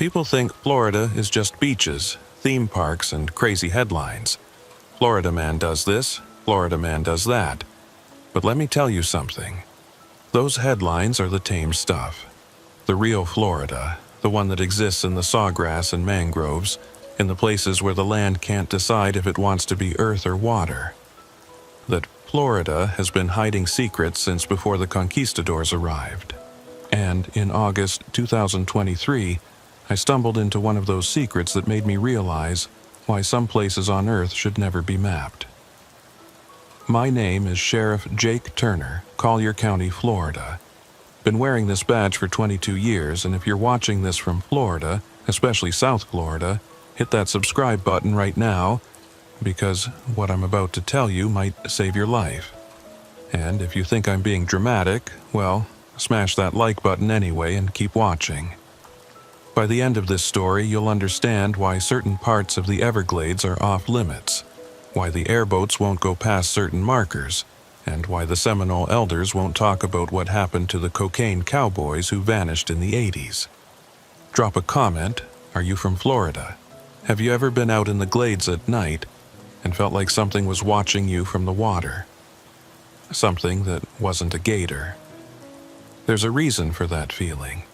People think Florida is just beaches, theme parks, and crazy headlines. Florida man does this, Florida man does that. But let me tell you something. Those headlines are the tame stuff. The real Florida, the one that exists in the sawgrass and mangroves, in the places where the land can't decide if it wants to be earth or water. That Florida has been hiding secrets since before the conquistadors arrived. And in August 2023, I stumbled into one of those secrets that made me realize why some places on Earth should never be mapped. My name is Sheriff Jake Turner, Collier County, Florida. Been wearing this badge for 22 years, and if you're watching this from Florida, especially South Florida, hit that subscribe button right now, because what I'm about to tell you might save your life. And if you think I'm being dramatic, well, smash that like button anyway and keep watching. By the end of this story, you'll understand why certain parts of the Everglades are off limits, why the airboats won't go past certain markers, and why the Seminole elders won't talk about what happened to the cocaine cowboys who vanished in the 80s. Drop a comment. Are you from Florida? Have you ever been out in the glades at night and felt like something was watching you from the water? Something that wasn't a gator. There's a reason for that feeling.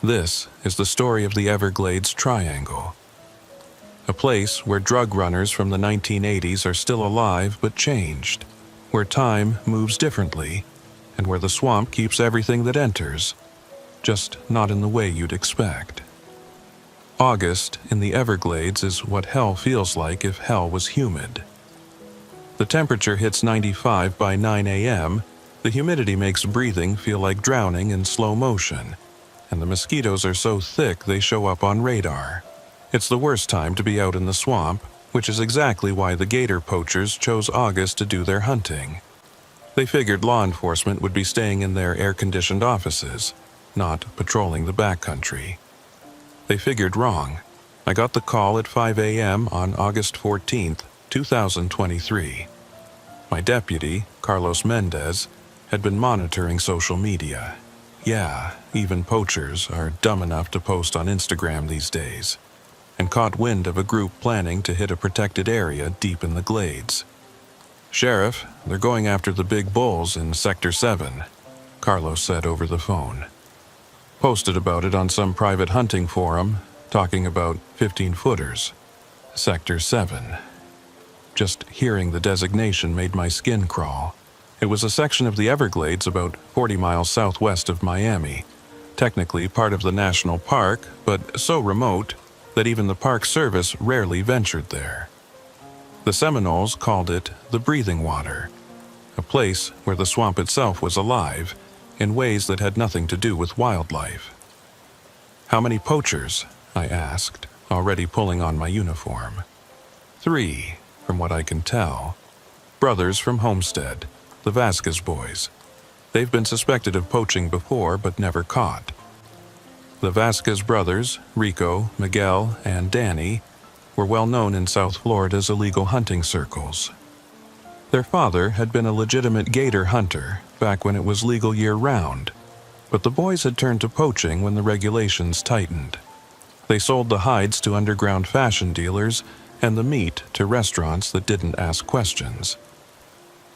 This is the story of the Everglades Triangle. A place where drug runners from the 1980s are still alive but changed, where time moves differently, and where the swamp keeps everything that enters, just not in the way you'd expect. August in the Everglades is what hell feels like if hell was humid. The temperature hits 95 by 9 a.m., the humidity makes breathing feel like drowning in slow motion, and the mosquitoes are so thick they show up on radar. It's the worst time to be out in the swamp, which is exactly why the gator poachers chose August to do their hunting. They figured law enforcement would be staying in their air-conditioned offices, not patrolling the backcountry. They figured wrong. I got the call at 5 a.m. on August 14th, 2023. My deputy, Carlos Mendez, had been monitoring social media. Yeah, even poachers are dumb enough to post on Instagram these days, and caught wind of a group planning to hit a protected area deep in the glades. "Sheriff, they're going after the big bulls in Sector 7, Carlos said over the phone. Posted about it on some private hunting forum, talking about 15-footers. Sector 7. Just hearing the designation made my skin crawl. It was a section of the Everglades about 40 miles southwest of Miami, technically part of the national park, but so remote that even the Park Service rarely ventured there. The Seminoles called it the breathing water, a place where the swamp itself was alive in ways that had nothing to do with wildlife. "How many poachers?" I asked, already pulling on my uniform. "3, from what I can tell. Brothers from Homestead, the Vasquez boys. They've been suspected of poaching before but never caught. The Vasquez brothers, Rico, Miguel, and Danny, were well known in South Florida's illegal hunting circles. Their father had been a legitimate gator hunter back when it was legal year-round, but the boys had turned to poaching when the regulations tightened. They sold the hides to underground fashion dealers and the meat to restaurants that didn't ask questions.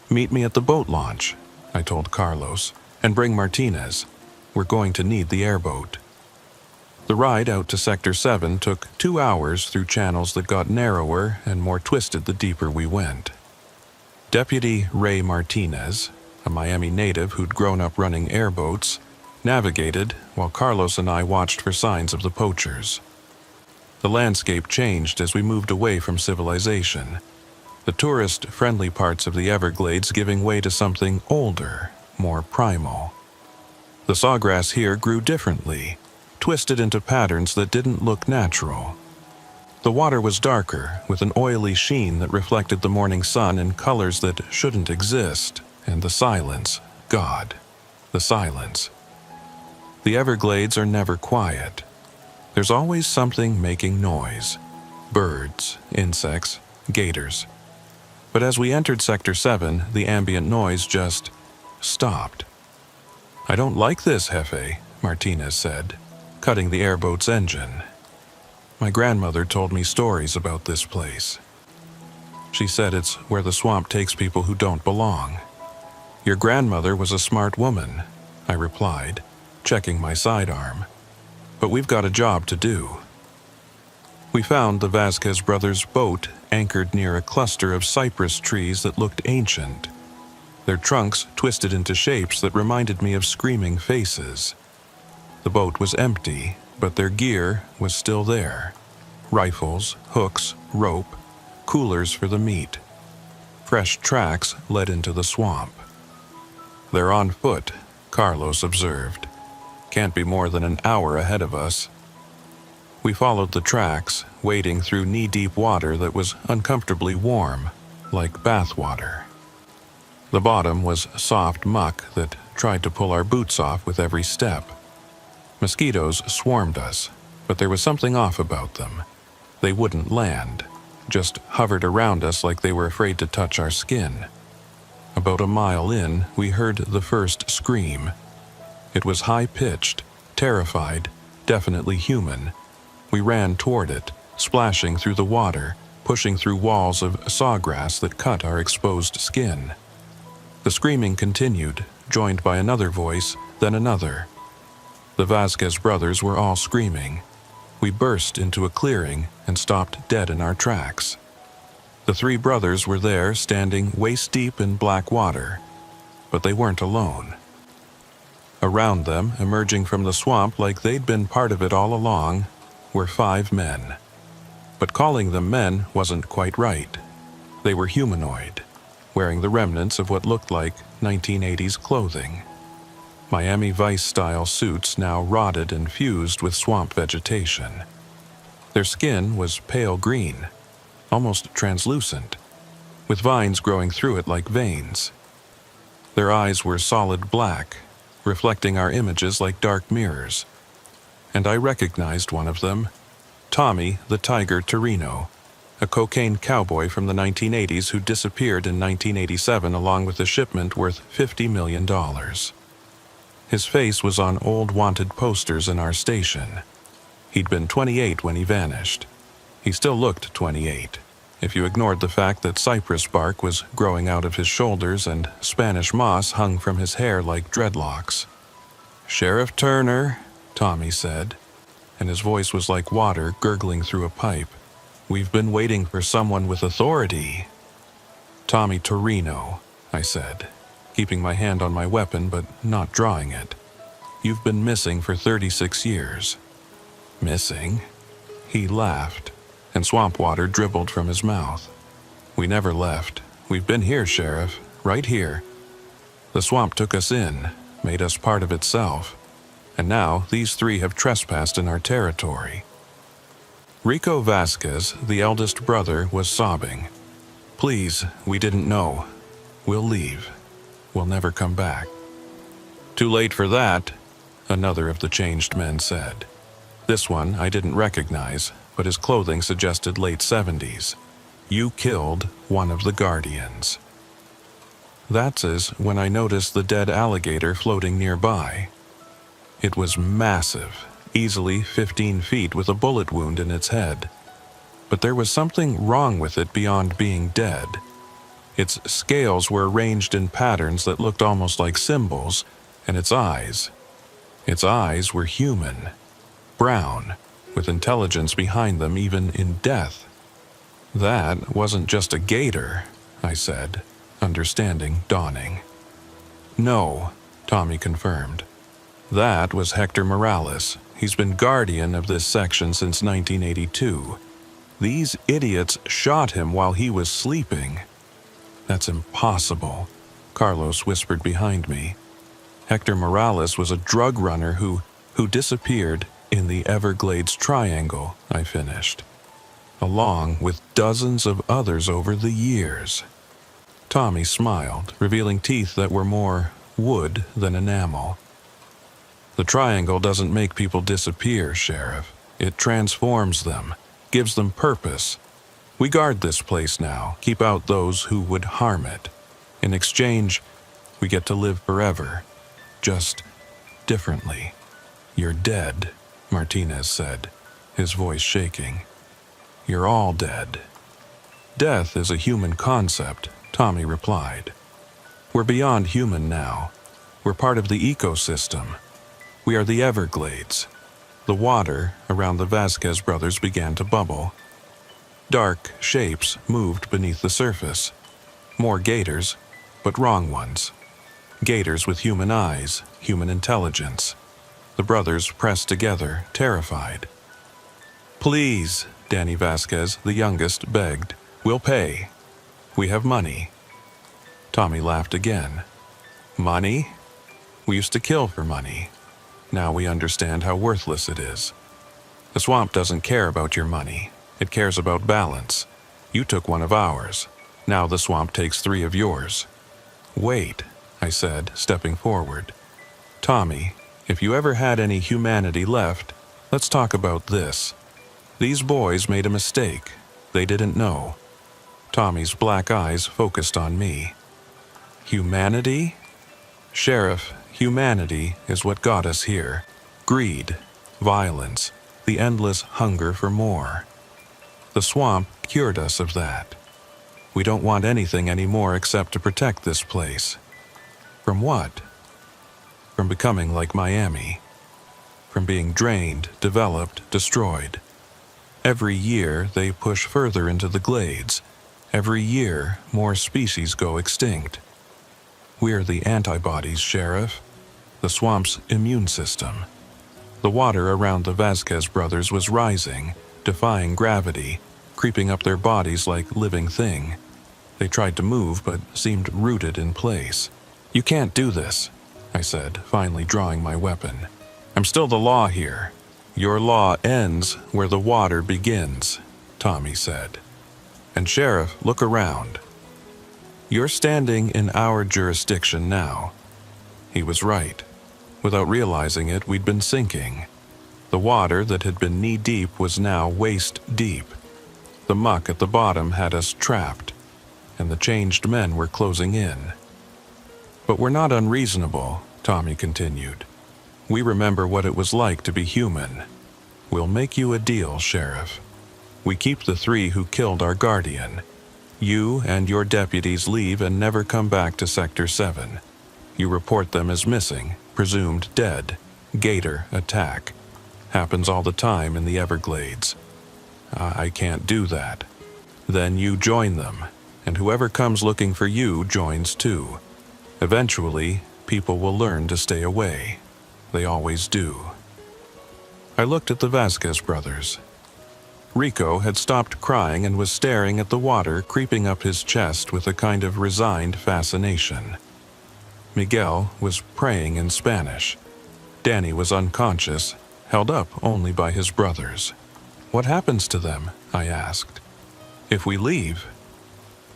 "Meet me at the boat launch," I told Carlos, "and bring Martinez. We're going to need the airboat." The ride out to Sector 7 took 2 hours through channels that got narrower and more twisted the deeper we went. Deputy Ray Martinez, a Miami native who'd grown up running airboats, navigated while Carlos and I watched for signs of the poachers. The landscape changed as we moved away from civilization, the tourist-friendly parts of the Everglades giving way to something older, more primal. The sawgrass here grew differently, twisted into patterns that didn't look natural. The water was darker, with an oily sheen that reflected the morning sun in colors that shouldn't exist, and the silence, God, the silence. The Everglades are never quiet. There's always something making noise. Birds, insects, gators. But as we entered Sector 7, the ambient noise just stopped. "I don't like this, Jefe," Martinez said. cutting the airboat's engine. My grandmother told me stories about this place. She said it's where the swamp takes people who don't belong. Your grandmother was a smart woman, I replied, checking my sidearm. But we've got a job to do. We found the Vasquez brothers' boat anchored near a cluster of cypress trees that looked ancient, their trunks twisted into shapes that reminded me of screaming faces. The boat was empty, but their gear was still there. Rifles, hooks, rope, coolers for the meat. Fresh tracks led into the swamp. "They're on foot," Carlos observed. "Can't be more than an hour ahead of us." We followed the tracks, wading through knee-deep water that was uncomfortably warm, like bath water. The bottom was soft muck that tried to pull our boots off with every step. Mosquitoes swarmed us, but there was something off about them. They wouldn't land, just hovered around us like they were afraid to touch our skin. About a mile in, we heard the first scream. It was high-pitched, terrified, definitely human. We ran toward it, splashing through the water, pushing through walls of sawgrass that cut our exposed skin. The screaming continued, joined by another voice, then another. The Vasquez brothers were all screaming. We burst into a clearing and stopped dead in our tracks. The three brothers were there, standing waist-deep in black water, but they weren't alone. Around them, emerging from the swamp like they'd been part of it all along, were 5 men. But calling them men wasn't quite right. They were humanoid, wearing the remnants of what looked like 1980s clothing. Miami Vice-style suits now rotted and fused with swamp vegetation. Their skin was pale green, almost translucent, with vines growing through it like veins. Their eyes were solid black, reflecting our images like dark mirrors. And I recognized one of them, Tommy the Tiger Torino, a cocaine cowboy from the 1980s who disappeared in 1987 along with a shipment worth $50 million. His face was on old wanted posters in our station. He'd been 28 when he vanished. He still looked 28, if you ignored the fact that cypress bark was growing out of his shoulders and Spanish moss hung from his hair like dreadlocks. "Sheriff Turner," Tommy said, and his voice was like water gurgling through a pipe. "We've been waiting for someone with authority." "Tommy Torino," I said, keeping my hand on my weapon but not drawing it. "You've been missing for 36 years. "Missing?" He laughed, and swamp water dribbled from his mouth. "We never left. We've been here, Sheriff, right here. The swamp took us in, made us part of itself. And now these 3 have trespassed in our territory." Rico Vasquez, the eldest brother, was sobbing. "Please, we didn't know. We'll leave. We'll never come back." "Too late for that," another of the changed men said. This one I didn't recognize, but his clothing suggested late 70s. "You killed one of the guardians." That's when I noticed the dead alligator floating nearby. It was massive, easily 15 feet with a bullet wound in its head. But there was something wrong with it beyond being dead. Its scales were arranged in patterns that looked almost like symbols, and its eyes were human, brown, with intelligence behind them even in death. "That wasn't just a gator," I said, understanding dawning. "No," Tommy confirmed. "That was Hector Morales. He's been guardian of this section since 1982. These idiots shot him while he was sleeping." "That's impossible," Carlos whispered behind me. "Hector Morales was a drug runner who disappeared in the Everglades Triangle," I finished, "along with dozens of others over the years." Tommy smiled, revealing teeth that were more wood than enamel. "The triangle doesn't make people disappear, Sheriff. It transforms them, gives them purpose. We guard this place now, keep out those who would harm it. In exchange, we get to live forever, just differently. You're dead, Martinez said, his voice shaking. "You're all dead." "Death is a human concept," Tommy replied. "We're beyond human now. We're part of the ecosystem. We are the Everglades." The water around the Vasquez brothers began to bubble. Dark shapes moved beneath the surface. More gators, but wrong ones. Gators with human eyes, human intelligence. The brothers pressed together, terrified. "Please," Danny Vasquez, the youngest, begged. "We'll pay. We have money." Tommy laughed again. "Money? We used to kill for money. Now we understand how worthless it is. The swamp doesn't care about your money. It cares about balance. You took one of ours. Now the swamp takes 3 of yours." "Wait," I said, stepping forward. "Tommy, if you ever had any humanity left, let's talk about this. These boys made a mistake. They didn't know." Tommy's black eyes focused on me. "Humanity? Sheriff, humanity is what got us here. Greed, violence, the endless hunger for more. The swamp cured us of that. We don't want anything anymore except to protect this place." "From what?" "From becoming like Miami. From being drained, developed, destroyed. Every year they push further into the glades. Every year more species go extinct. We're the antibodies, Sheriff. The swamp's immune system. The water around the Vasquez brothers was rising, defying gravity, creeping up their bodies like living thing. They tried to move but seemed rooted in place. "You can't do this," I said, finally drawing my weapon. "I'm still the law here." "Your law ends where the water begins," Tommy said. "And Sheriff, look around. You're standing in our jurisdiction now." He was right. Without realizing it, we'd been sinking. The water that had been knee-deep was now waist-deep. The muck at the bottom had us trapped, and the changed men were closing in. "But we're not unreasonable," Tommy continued. "We remember what it was like to be human. We'll make you a deal, Sheriff. We keep the 3 who killed our guardian. You and your deputies leave and never come back to Sector 7. You report them as missing, presumed dead. Gator attack. Happens all the time in the Everglades. I can't do that. Then you join them, and whoever comes looking for you joins too. Eventually, people will learn to stay away. They always do." I looked at the Vasquez brothers. Rico had stopped crying and was staring at the water creeping up his chest with a kind of resigned fascination. Miguel was praying in Spanish. Danny was unconscious, held up only by his brothers. "What happens to them?" I asked. "If we leave,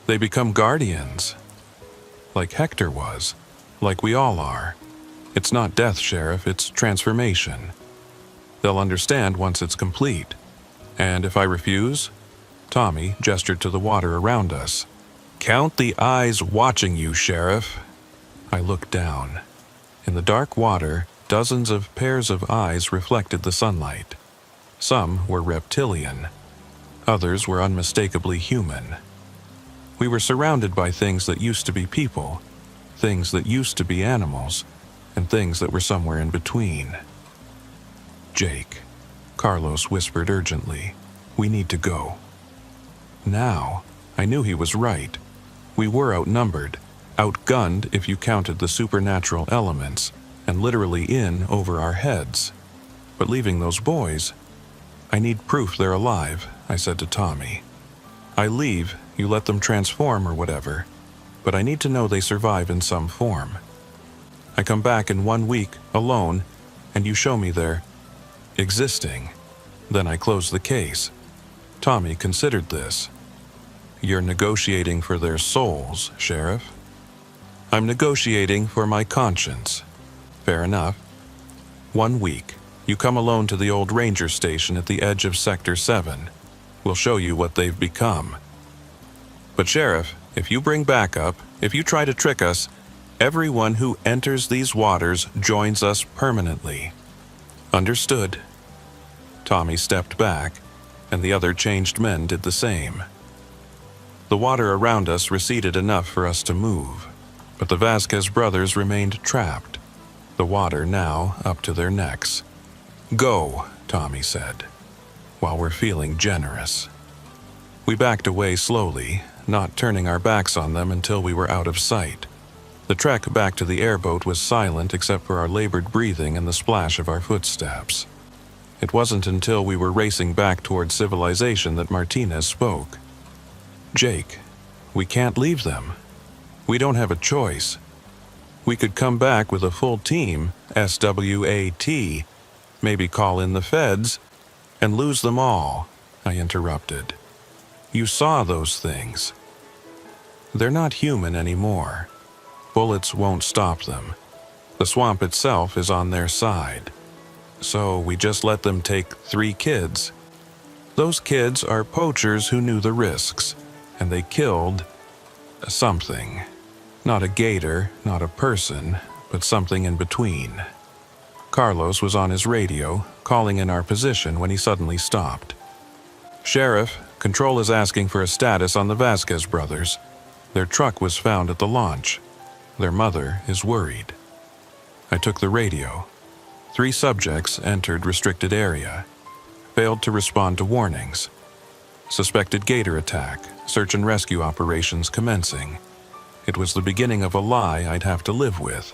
they become guardians. Like Hector was, like we all are. It's not death, Sheriff, it's transformation. They'll understand once it's complete. And if I refuse?" Tommy gestured to the water around us. "Count the eyes watching you, Sheriff." I looked down. In the dark water, dozens of pairs of eyes reflected the sunlight. Some were reptilian. Others were unmistakably human. We were surrounded by things that used to be people, things that used to be animals, and things that were somewhere in between. "Jake," Carlos whispered urgently, "we need to go." Now, I knew he was right. We were outnumbered, outgunned if you counted the supernatural elements, and literally in over our heads. But leaving those boys, "I need proof they're alive," I said to Tommy. "I leave, you let them transform or whatever, but I need to know they survive in some form. I come back in 1 week, alone, and you show me they're existing. Then I close the case." Tommy considered this. "You're negotiating for their souls, Sheriff." "I'm negotiating for my conscience." "Fair enough. 1 week. You come alone to the old ranger station at the edge of Sector 7. We'll show you what they've become. But Sheriff, if you bring backup, if you try to trick us, everyone who enters these waters joins us permanently." "Understood." Tommy stepped back, and the other changed men did the same. The water around us receded enough for us to move, but the Vasquez brothers remained trapped, the water now up to their necks. "Go," Tommy said, while we're feeling generous. We backed away slowly, not turning our backs on them until we were out of sight. The trek back to the airboat was silent except for our labored breathing and the splash of our footsteps. It wasn't until we were racing back toward civilization that Martinez spoke. "Jake, we can't leave them. We don't have a choice. We could come back with a full team, SWAT, maybe call in the feds, and lose them all," I interrupted. "You saw those things. They're not human anymore. Bullets won't stop them. The swamp itself is on their side. So we just let them take 3 kids. Those kids are poachers who knew the risks, and they killed something. Not a gator, not a person, but something in between." Carlos was on his radio, calling in our position when he suddenly stopped. "Sheriff, Control is asking for a status on the Vasquez brothers. Their truck was found at the launch. Their mother is worried." I took the radio. 3 subjects entered restricted area. Failed to respond to warnings. Suspected gator attack, search and rescue operations commencing. It was the beginning of a lie I'd have to live with.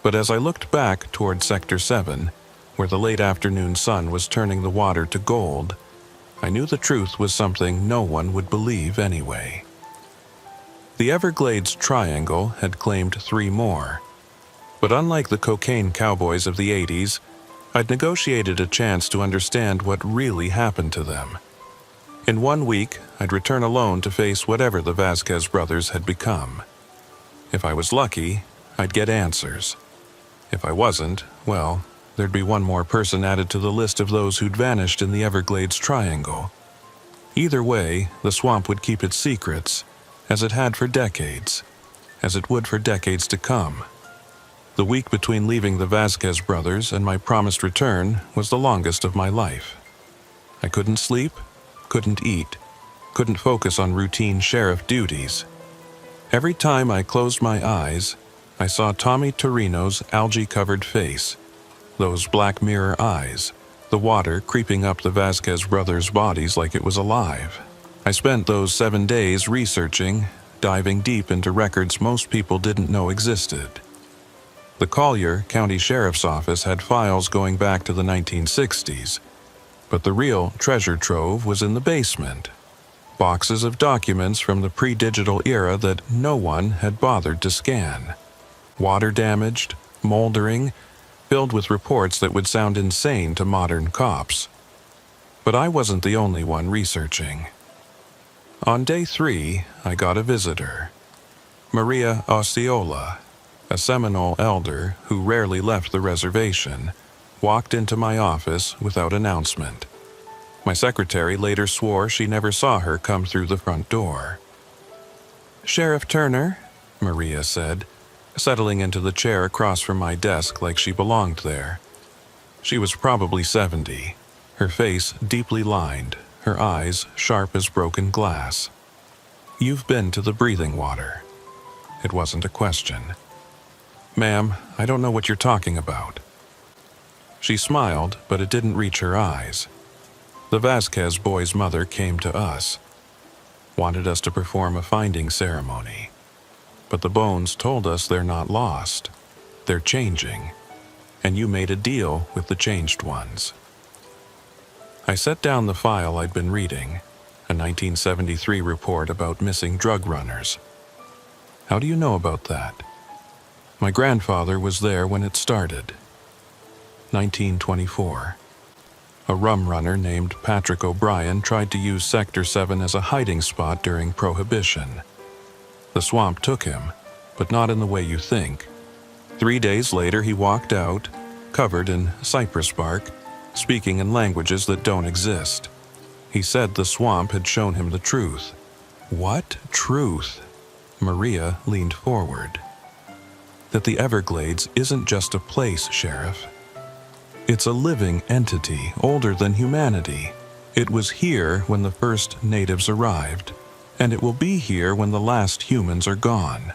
But as I looked back toward Sector 7, where the late afternoon sun was turning the water to gold, I knew the truth was something no one would believe anyway. The Everglades Triangle had claimed 3 more. But unlike the cocaine cowboys of the 80s, I'd negotiated a chance to understand what really happened to them. In 1 week, I'd return alone to face whatever the Vasquez brothers had become. If I was lucky, I'd get answers. If I wasn't, well, there'd be 1 more person added to the list of those who'd vanished in the Everglades Triangle. Either way, the swamp would keep its secrets, as it had for decades, as it would for decades to come. The week between leaving the Vasquez brothers and my promised return was the longest of my life. I couldn't sleep, couldn't eat, couldn't focus on routine sheriff duties. Every time I closed my eyes, I saw Tommy Torino's algae-covered face, those black mirror eyes, the water creeping up the Vasquez brothers' bodies like it was alive. I spent those 7 days researching, diving deep into records most people didn't know existed. The Collier County Sheriff's Office had files going back to the 1960s, but the real treasure trove was in the basement. Boxes of documents from the pre-digital era that no one had bothered to scan. Water-damaged, moldering, filled with reports that would sound insane to modern cops. But I wasn't the only one researching. On day 3, I got a visitor. Maria Osceola, a Seminole elder who rarely left the reservation, walked into my office without announcement. My secretary later swore she never saw her come through the front door. "Sheriff Turner," Maria said, settling into the chair across from my desk like she belonged there. She was probably 70, her face deeply lined, her eyes sharp as broken glass. "You've been to the breathing water." It wasn't a question. "Ma'am, I don't know what you're talking about." She smiled, but it didn't reach her eyes. The Vasquez boy's mother came to us, wanted us to perform a finding ceremony. But the bones told us they're not lost. They're changing. And you made a deal with the changed ones. I set down the file I'd been reading, a 1973 report about missing drug runners. "How do you know about that?" "My grandfather was there when it started." 1924. A rum runner named Patrick O'Brien tried to use Sector 7 as a hiding spot during Prohibition. The swamp took him, but not in the way you think. 3 days later he walked out, covered in cypress bark, speaking in languages that don't exist. He said the swamp had shown him the truth. "What truth?" Maria leaned forward. "That the Everglades isn't just a place, Sheriff. It's a living entity, older than humanity. It was here when the first natives arrived, and it will be here when the last humans are gone.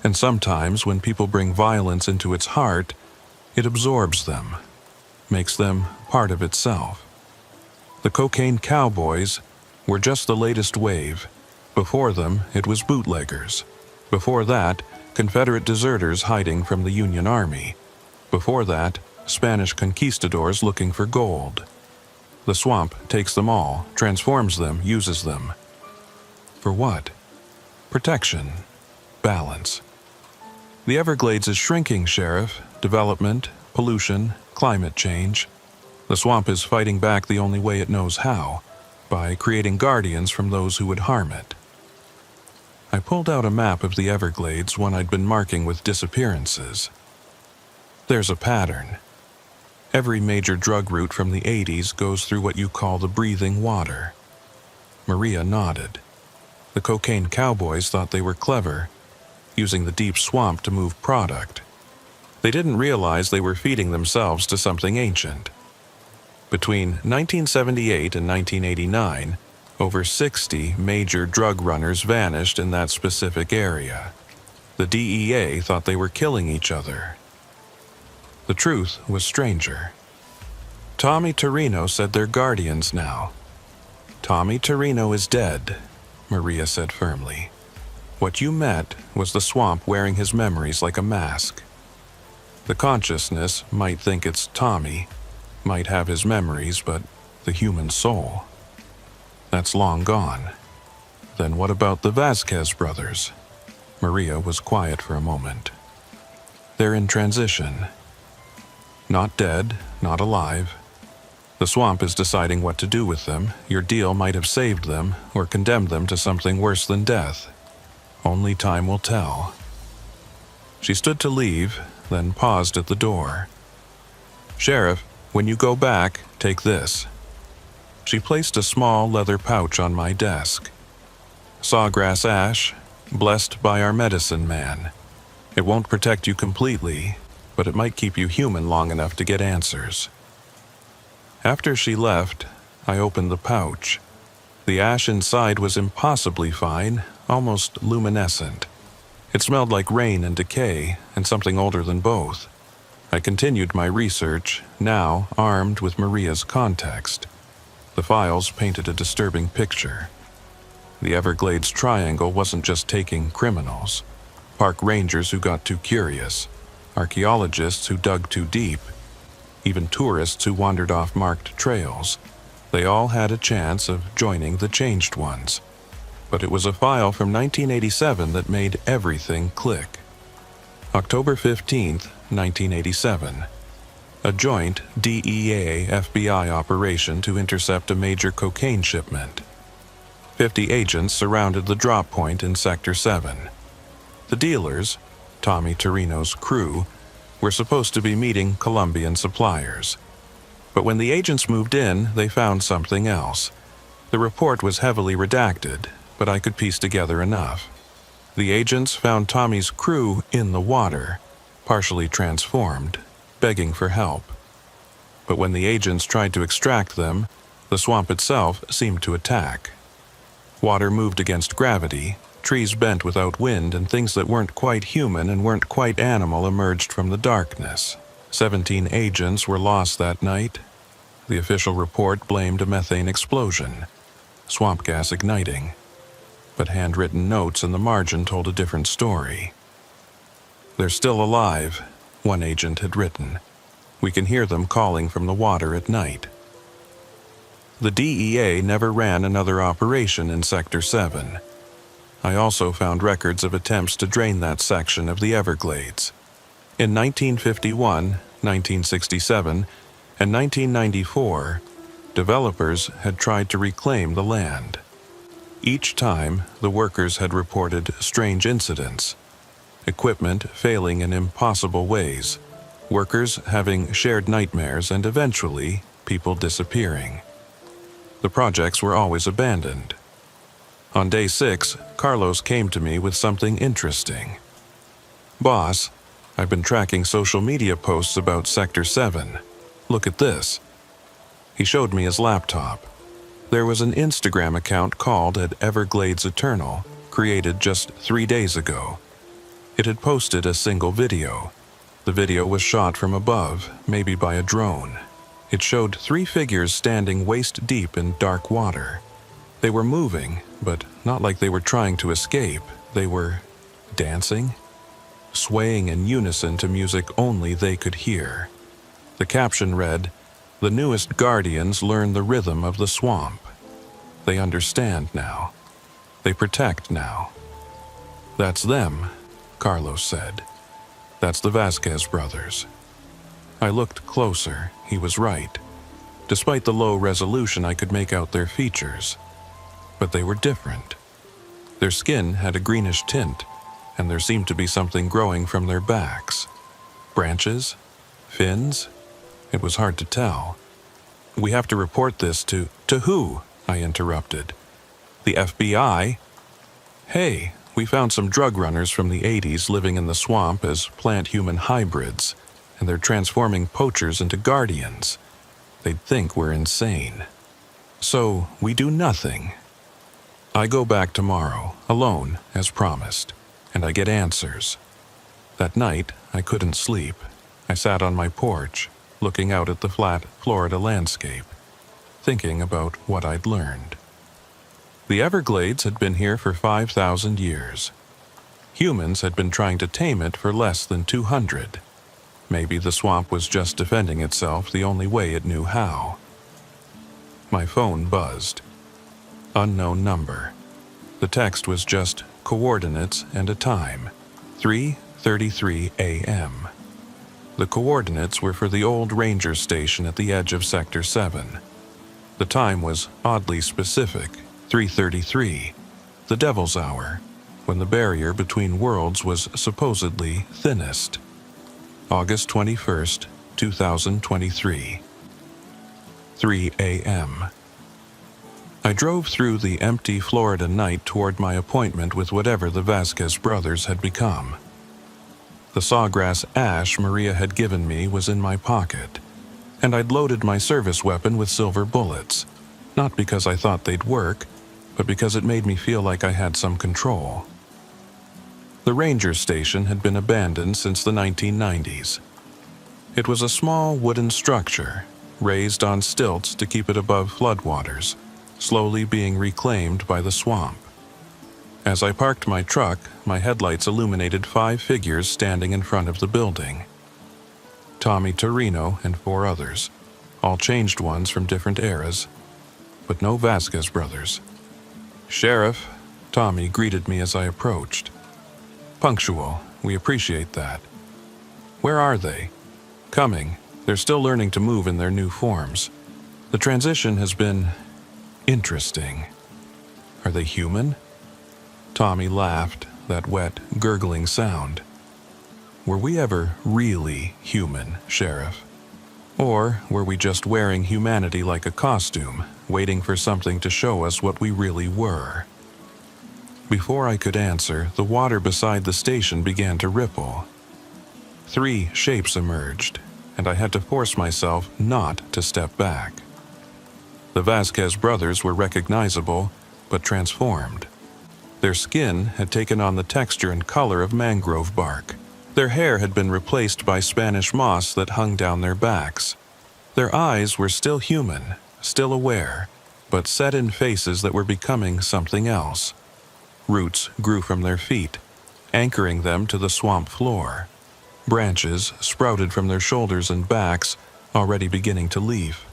And sometimes when people bring violence into its heart, it absorbs them, makes them part of itself. The cocaine cowboys were just the latest wave. Before them, it was bootleggers. Before that, Confederate deserters hiding from the Union Army. Before that, Spanish conquistadors looking for gold. The swamp takes them all, transforms them, uses them. For what? Protection. Balance. The Everglades is shrinking, Sheriff. Development, pollution, climate change. The swamp is fighting back the only way it knows how, by creating guardians from those who would harm it. I pulled out a map of the Everglades, one I'd been marking with disappearances. There's a pattern. Every major drug route from the 80s goes through what you call the breathing water. Maria nodded. The cocaine cowboys thought they were clever, using the deep swamp to move product. They didn't realize they were feeding themselves to something ancient. Between 1978 and 1989, over 60 major drug runners vanished in that specific area. The DEA thought they were killing each other. The truth was stranger. Tommy Torino said they're guardians now. Tommy Torino is dead, Maria said firmly. What you met was the swamp wearing his memories like a mask. The consciousness might think it's Tommy, might have his memories, but the human soul, that's long gone. Then what about the Vasquez brothers? Maria was quiet for a moment. They're in transition. Not dead, not alive. The swamp is deciding what to do with them. Your deal might have saved them or condemned them to something worse than death. Only time will tell. She stood to leave, then paused at the door. Sheriff, when you go back, take this. She placed a small leather pouch on my desk. Sawgrass ash, blessed by our medicine man. It won't protect you completely, but it might keep you human long enough to get answers. After she left, I opened the pouch. The ash inside was impossibly fine, almost luminescent. It smelled like rain and decay, and something older than both. I continued my research, now armed with Maria's context. The files painted a disturbing picture. The Everglades Triangle wasn't just taking criminals. Park rangers who got too curious, archaeologists who dug too deep, even tourists who wandered off marked trails. They all had a chance of joining the changed ones. But it was a file from 1987 that made everything click. October 15th, 1987. A joint DEA-FBI operation to intercept a major cocaine shipment. 50 agents surrounded the drop point in Sector 7. The dealers, Tommy Torino's crew, were supposed to be meeting Colombian suppliers. But when the agents moved in, they found something else. The report was heavily redacted, but I could piece together enough. The agents found Tommy's crew in the water, partially transformed, begging for help. But when the agents tried to extract them, the swamp itself seemed to attack. Water moved against gravity, trees bent without wind, and things that weren't quite human and weren't quite animal emerged from the darkness. 17 agents were lost that night. The official report blamed a methane explosion, swamp gas igniting. But handwritten notes in the margin told a different story. "They're still alive," one agent had written. "We can hear them calling from the water at night." The DEA never ran another operation in Sector 7. I also found records of attempts to drain that section of the Everglades. In 1951, 1967, and 1994, developers had tried to reclaim the land. Each time, the workers had reported strange incidents, equipment failing in impossible ways, workers having shared nightmares, and eventually, people disappearing. The projects were always abandoned. On day 6, Carlos came to me with something interesting. "Boss, I've been tracking social media posts about Sector 7. Look at this." He showed me his laptop. There was an Instagram account called @Everglades Eternal, created just 3 days ago. It had posted a single video. The video was shot from above, maybe by a drone. It showed 3 figures standing waist-deep in dark water. They were moving, but not like they were trying to escape. They were dancing, swaying in unison to music only they could hear. The caption read, "The newest guardians learn the rhythm of the swamp. They understand now. They protect now." "That's them," Carlos said. "That's the Vasquez brothers." I looked closer. He was right. Despite the low resolution, I could make out their features. But they were different. Their skin had a greenish tint, and there seemed to be something growing from their backs. Branches? Fins? It was hard to tell. "We have to report this to who?" I interrupted. "The FBI?" "Hey, we found some drug runners from the 80s living in the swamp as plant-human hybrids, and they're transforming poachers into guardians. They'd think we're insane. So we do nothing. I go back tomorrow, alone, as promised, and I get answers." That night, I couldn't sleep. I sat on my porch, looking out at the flat Florida landscape, thinking about what I'd learned. The Everglades had been here for 5,000 years. Humans had been trying to tame it for less than 200. Maybe the swamp was just defending itself the only way it knew how. My phone buzzed. Unknown number. The text was just coordinates and a time, 3:33 a.m. The coordinates were for the old ranger station at the edge of Sector 7. The time was oddly specific, 3:33, the Devil's Hour, when the barrier between worlds was supposedly thinnest. August 21st, 2023. 3 a.m. I drove through the empty Florida night toward my appointment with whatever the Vasquez brothers had become. The sawgrass ash Maria had given me was in my pocket, and I'd loaded my service weapon with silver bullets, not because I thought they'd work, but because it made me feel like I had some control. The ranger station had been abandoned since the 1990s. It was a small wooden structure, raised on stilts to keep it above floodwaters, slowly being reclaimed by the swamp. As I parked my truck, my headlights illuminated 5 figures standing in front of the building. Tommy Torino and 4 others, all changed ones from different eras, but no Vasquez brothers. "Sheriff," Tommy greeted me as I approached. "Punctual, we appreciate that." "Where are they?" "Coming. They're still learning to move in their new forms. The transition has been interesting." "Are they human?" Tommy laughed, that wet, gurgling sound. "Were we ever really human, Sheriff? Or were we just wearing humanity like a costume, waiting for something to show us what we really were?" Before I could answer, the water beside the station began to ripple. 3 shapes emerged, and I had to force myself not to step back. The Vasquez brothers were recognizable, but transformed. Their skin had taken on the texture and color of mangrove bark. Their hair had been replaced by Spanish moss that hung down their backs. Their eyes were still human, still aware, but set in faces that were becoming something else. Roots grew from their feet, anchoring them to the swamp floor. Branches sprouted from their shoulders and backs, already beginning to leaf.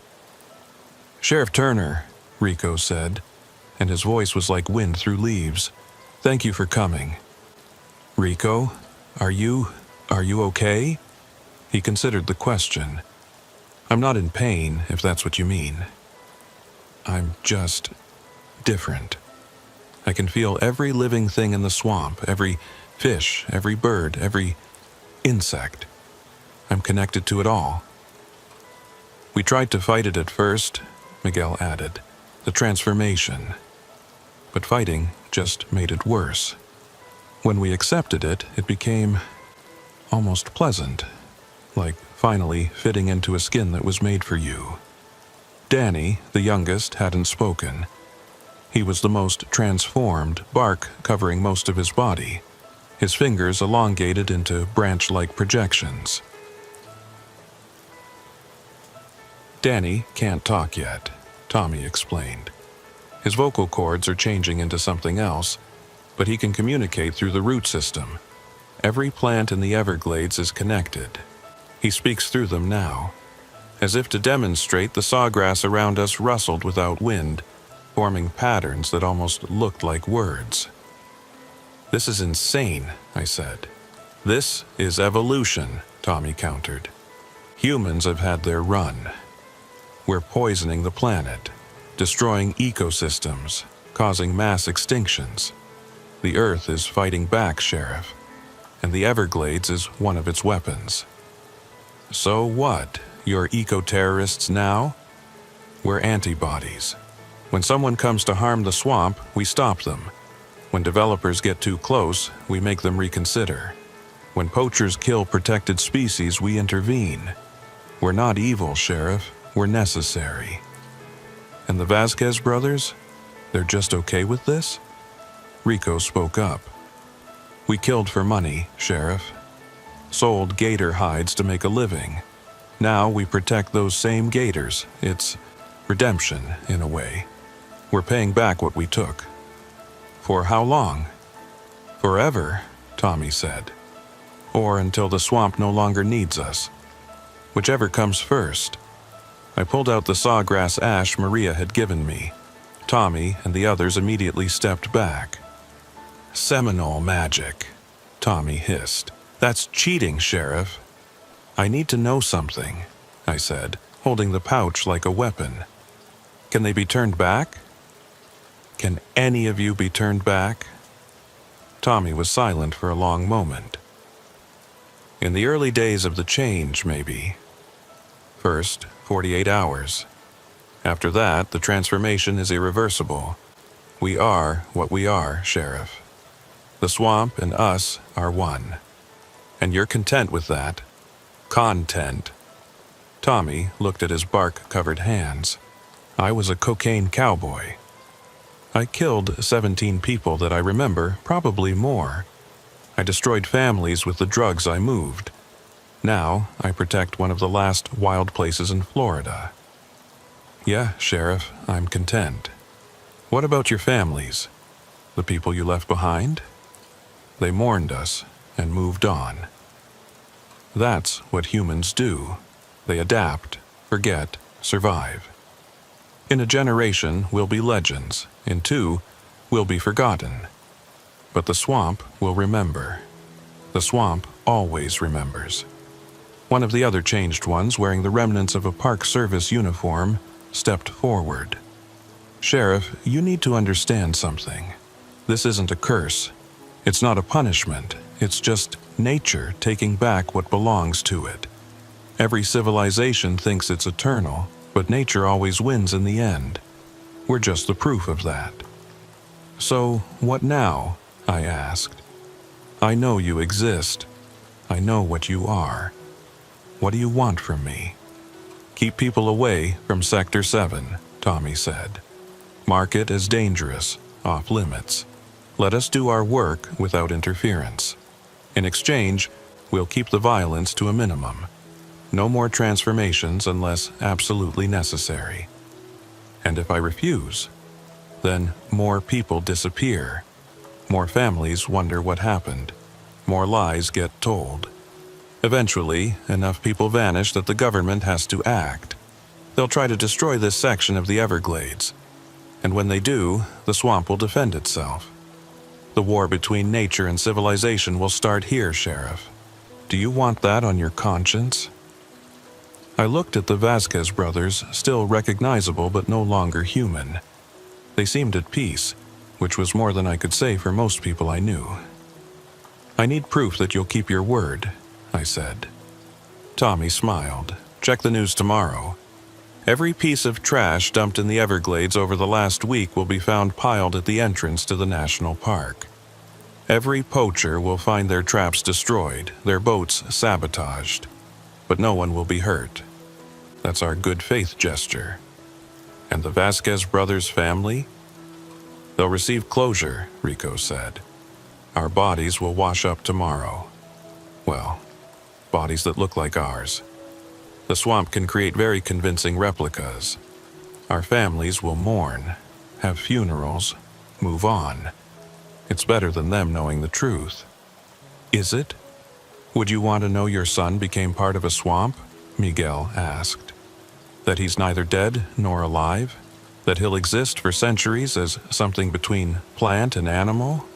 "Sheriff Turner," Rico said, and his voice was like wind through leaves. "Thank you for coming." "Rico, are you okay?" He considered the question. "I'm not in pain, if that's what you mean. I'm just different. I can feel every living thing in the swamp, every fish, every bird, every insect. I'm connected to it all." "We tried to fight it at first," Miguel added, "the transformation. But fighting just made it worse. When we accepted it, it became almost pleasant, like finally fitting into a skin that was made for you. Danny, the youngest, hadn't spoken. He was the most transformed, bark covering most of his body, his fingers elongated into branch-like projections. Danny can't talk yet, Tommy explained. His vocal cords are changing into something else, but he can communicate through the root system. Every plant in the Everglades is connected. He speaks through them now. As if to demonstrate, the sawgrass around us rustled without wind, forming patterns that almost looked like words. "This is insane," I said. "This is evolution," Tommy countered. "Humans have had their run. We're poisoning the planet, destroying ecosystems, causing mass extinctions. The Earth is fighting back, Sheriff, and the Everglades is one of its weapons." "So what? You're eco-terrorists now?" "We're antibodies. When someone comes to harm the swamp, we stop them. When developers get too close, we make them reconsider. When poachers kill protected species, we intervene. We're not evil, Sheriff. We're necessary." "And the Vasquez brothers? They're just okay with this?" Rico spoke up. "We killed for money, Sheriff. Sold gator hides to make a living. Now we protect those same gators. It's redemption, in a way. We're paying back what we took." "For how long?" "Forever," Tommy said. "Or until the swamp no longer needs us. Whichever comes first." I pulled out the sawgrass ash Maria had given me. Tommy and the others immediately stepped back. "Seminole magic," Tommy hissed. "That's cheating, Sheriff." "I need to know something," I said, holding the pouch like a weapon. "Can they be turned back?" "Can any of you be turned back?" Tommy was silent for a long moment. "In the early days of the change, maybe. First, 48 hours. After that, the transformation is irreversible. We are what we are, Sheriff. The swamp and us are one. And you're content with that? Content." Tommy looked at his bark-covered hands. "I was a cocaine cowboy. I killed 17 people that I remember, probably more. I destroyed families with the drugs I moved. Now I protect one of the last wild places in Florida." "Yeah, Sheriff, I'm content. What about your families? The people you left behind?" "They mourned us and moved on." That's what humans do. They adapt, forget, survive. In a generation, we'll be legends. In 2, we'll be forgotten. But the swamp will remember. The swamp always remembers. One of the other changed ones, wearing the remnants of a Park Service uniform, stepped forward. "Sheriff, you need to understand something. This isn't a curse. It's not a punishment. It's just nature taking back what belongs to it. Every civilization thinks it's eternal, but nature always wins in the end. We're just the proof of that." "So, what now?" I asked. "I know you exist. I know what you are. What do you want from me?" "Keep people away from Sector 7, Tommy said. "Mark it as dangerous, off limits. Let us do our work without interference. In exchange, we'll keep the violence to a minimum. No more transformations unless absolutely necessary. And if I refuse, then more people disappear. More families wonder what happened. More lies get told. Eventually, enough people vanish that the government has to act. They'll try to destroy this section of the Everglades. And when they do, the swamp will defend itself. The war between nature and civilization will start here, Sheriff. Do you want that on your conscience?" I looked at the Vasquez brothers, still recognizable but no longer human. They seemed at peace, which was more than I could say for most people I knew. "I need proof that you'll keep your word," I said. Tommy smiled. "Check the news tomorrow. Every piece of trash dumped in the Everglades over the last week will be found piled at the entrance to the national park. Every poacher will find their traps destroyed, their boats sabotaged. but no one will be hurt. That's our good faith gesture. And the Vasquez brothers' family? They'll receive closure, Rico said. Our bodies will wash up tomorrow. Well, bodies that look like ours. The swamp can create very convincing replicas. Our families will mourn, have funerals, move on. It's better than them knowing the truth. Is it? Would you want to know your son became part of a swamp? Miguel asked. That he's neither dead nor alive? That he'll exist for centuries as something between plant and animal?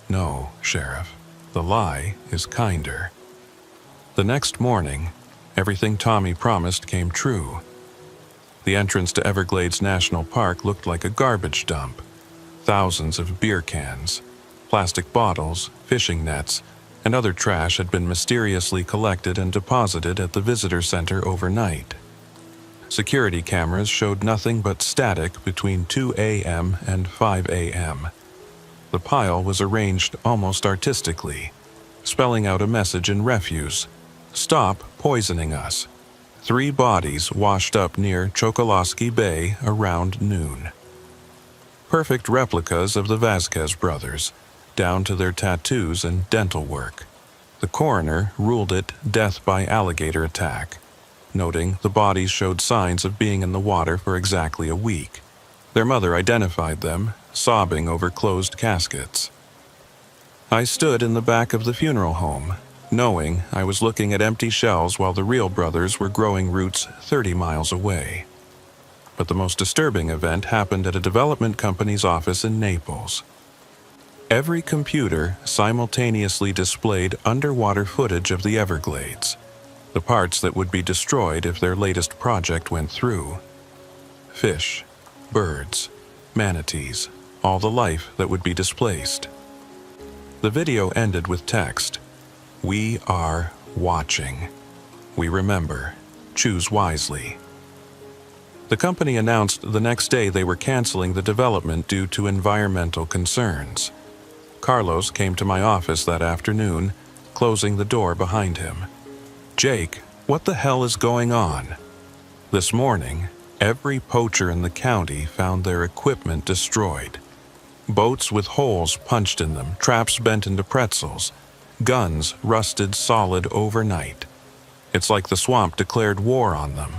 No, Sheriff. The lie is kinder. The next morning, everything Tommy promised came true. The entrance to Everglades National Park looked like a garbage dump. Thousands of beer cans, plastic bottles, fishing nets, and other trash had been mysteriously collected and deposited at the visitor center overnight. Security cameras showed nothing but static between 2 a.m. and 5 a.m. The pile was arranged almost artistically, spelling out a message in refuse: "Stop poisoning us." 3 bodies washed up near Chokoloskee Bay around noon. Perfect replicas of the Vasquez brothers, down to their tattoos and dental work. The coroner ruled it death by alligator attack, noting the bodies showed signs of being in the water for exactly a week. Their mother identified them, sobbing over closed caskets. I stood in the back of the funeral home, knowing I was looking at empty shells while the real brothers were growing roots 30 miles away. But the most disturbing event happened at a development company's office in Naples. Every computer simultaneously displayed underwater footage of the Everglades, the parts that would be destroyed if their latest project went through. Fish, birds, manatees, all the life that would be displaced. The video ended with text: "We are watching. We remember. Choose wisely." The company announced the next day they were canceling the development due to environmental concerns. Carlos came to my office that afternoon, closing the door behind him. "Jake, what the hell is going on?" This morning, every poacher in the county found their equipment destroyed. Boats with holes punched in them, traps bent into pretzels, guns rusted solid overnight. It's like the swamp declared war on them.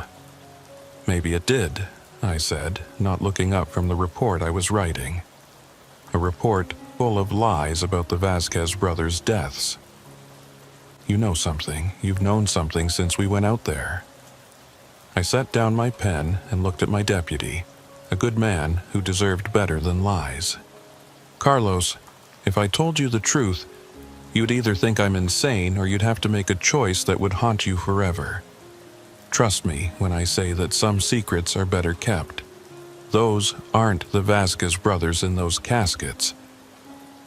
"Maybe it did," I said, not looking up from the report I was writing. A report full of lies about the Vasquez brothers' deaths. "You know something. You've known something since we went out there." I set down my pen and looked at my deputy, a good man who deserved better than lies. "Carlos, if I told you the truth, you'd either think I'm insane or you'd have to make a choice that would haunt you forever. Trust me when I say that some secrets are better kept. Those aren't the Vasquez brothers in those caskets."